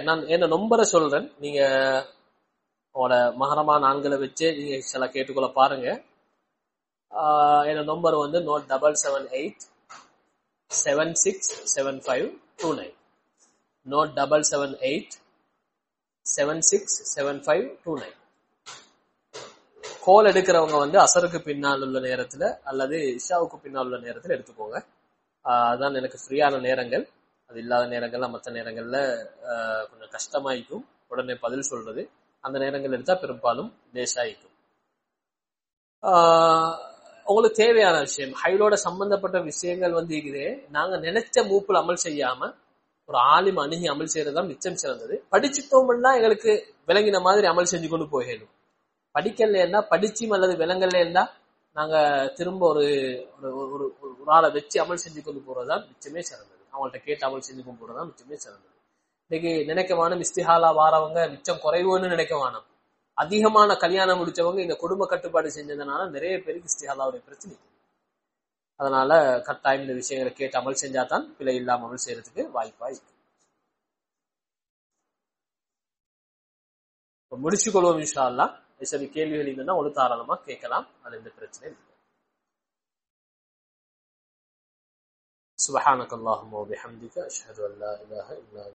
நான் என்ன நம்பரை சொல்றேன், நீங்க உங்களோட மகரமான ஆண்களை வச்சு நீங்க சில கேட்டுக்கொள்ள பாருங்க. என்னோட நம்பர் வந்து நோட் 778-767529. நோட் 778-767529. கோல் எடுக்கிறவங்க வந்து அசருக்கு பின்னால் உள்ள நேரத்துல அல்லது இஷாவுக்கு பின்னால் உள்ள நேரத்துல எடுத்துக்கோங்க. அதான் எனக்கு ஃப்ரீயான நேரங்கள். அது இல்லாத நேரங்கள்ல மற்ற நேரங்கள்ல கொஞ்சம் கஷ்டமாயிக்கும் உடனே பதில் சொல்றது. அந்த நேரங்கள் எடுத்தா பெரும்பாலும் லேசாயிக்கும். உங்களுக்கு தேவையான விஷயம் ஹைலோட சம்பந்தப்பட்ட விஷயங்கள் வந்து இருக்குது. நாங்க நினைச்ச மூப்புல அமல் செய்யாம ஒரு ஆலிம் அணுகி அமல் செய்யறதுதான் மிச்சம் சிறந்தது. படிச்சுட்டோம்னா எங்களுக்கு விளங்கின மாதிரி அமல் செஞ்சு கொண்டு போயிடும். படிக்கலன்னா படிச்சும் அல்லது விளங்கலன்னா நாங்க திரும்ப ஒரு ஆளை வச்சு அமல் செஞ்சு கொண்டு போறதுதான் மிச்சமே சிறந்தது. அவங்கள்ட்ட கேட்டு அமல் செஞ்சு கொண்டு போறதுதான் மிச்சமே சிறந்தது. இன்னைக்கு நினைக்கவானம் இஸ்திஹாலா வாரவங்க மிச்சம் குறைவுன்னு நினைக்கவானம். அதிகமான கல்யாணம் முடிச்சவங்க இந்த குடும்ப கட்டுப்பாடு செஞ்சதுனால நிறைய பேருக்கு இஸ்திஹாலாவுடைய பிரச்சனை. அதனால கட்டாயம் இந்த விஷயங்களை கேட்டு அமல் செஞ்சாதான் பிழை இல்லாம அமல் செய்யறதுக்கு வாய்ப்பா இருக்கு. முடிச்சுக்கொள்வோம் இன்ஷா அல்லாஹ். சரி, கேள்விகள் இருந்தா ஒரு தாராளமா கேட்கலாம். அது எந்த பிரச்சனை இல்லை. சுப்ஹானக அல்லாஹும்ம வ பிஹம்திக அஷ்ஹது அன் லா இலாஹா இல்லா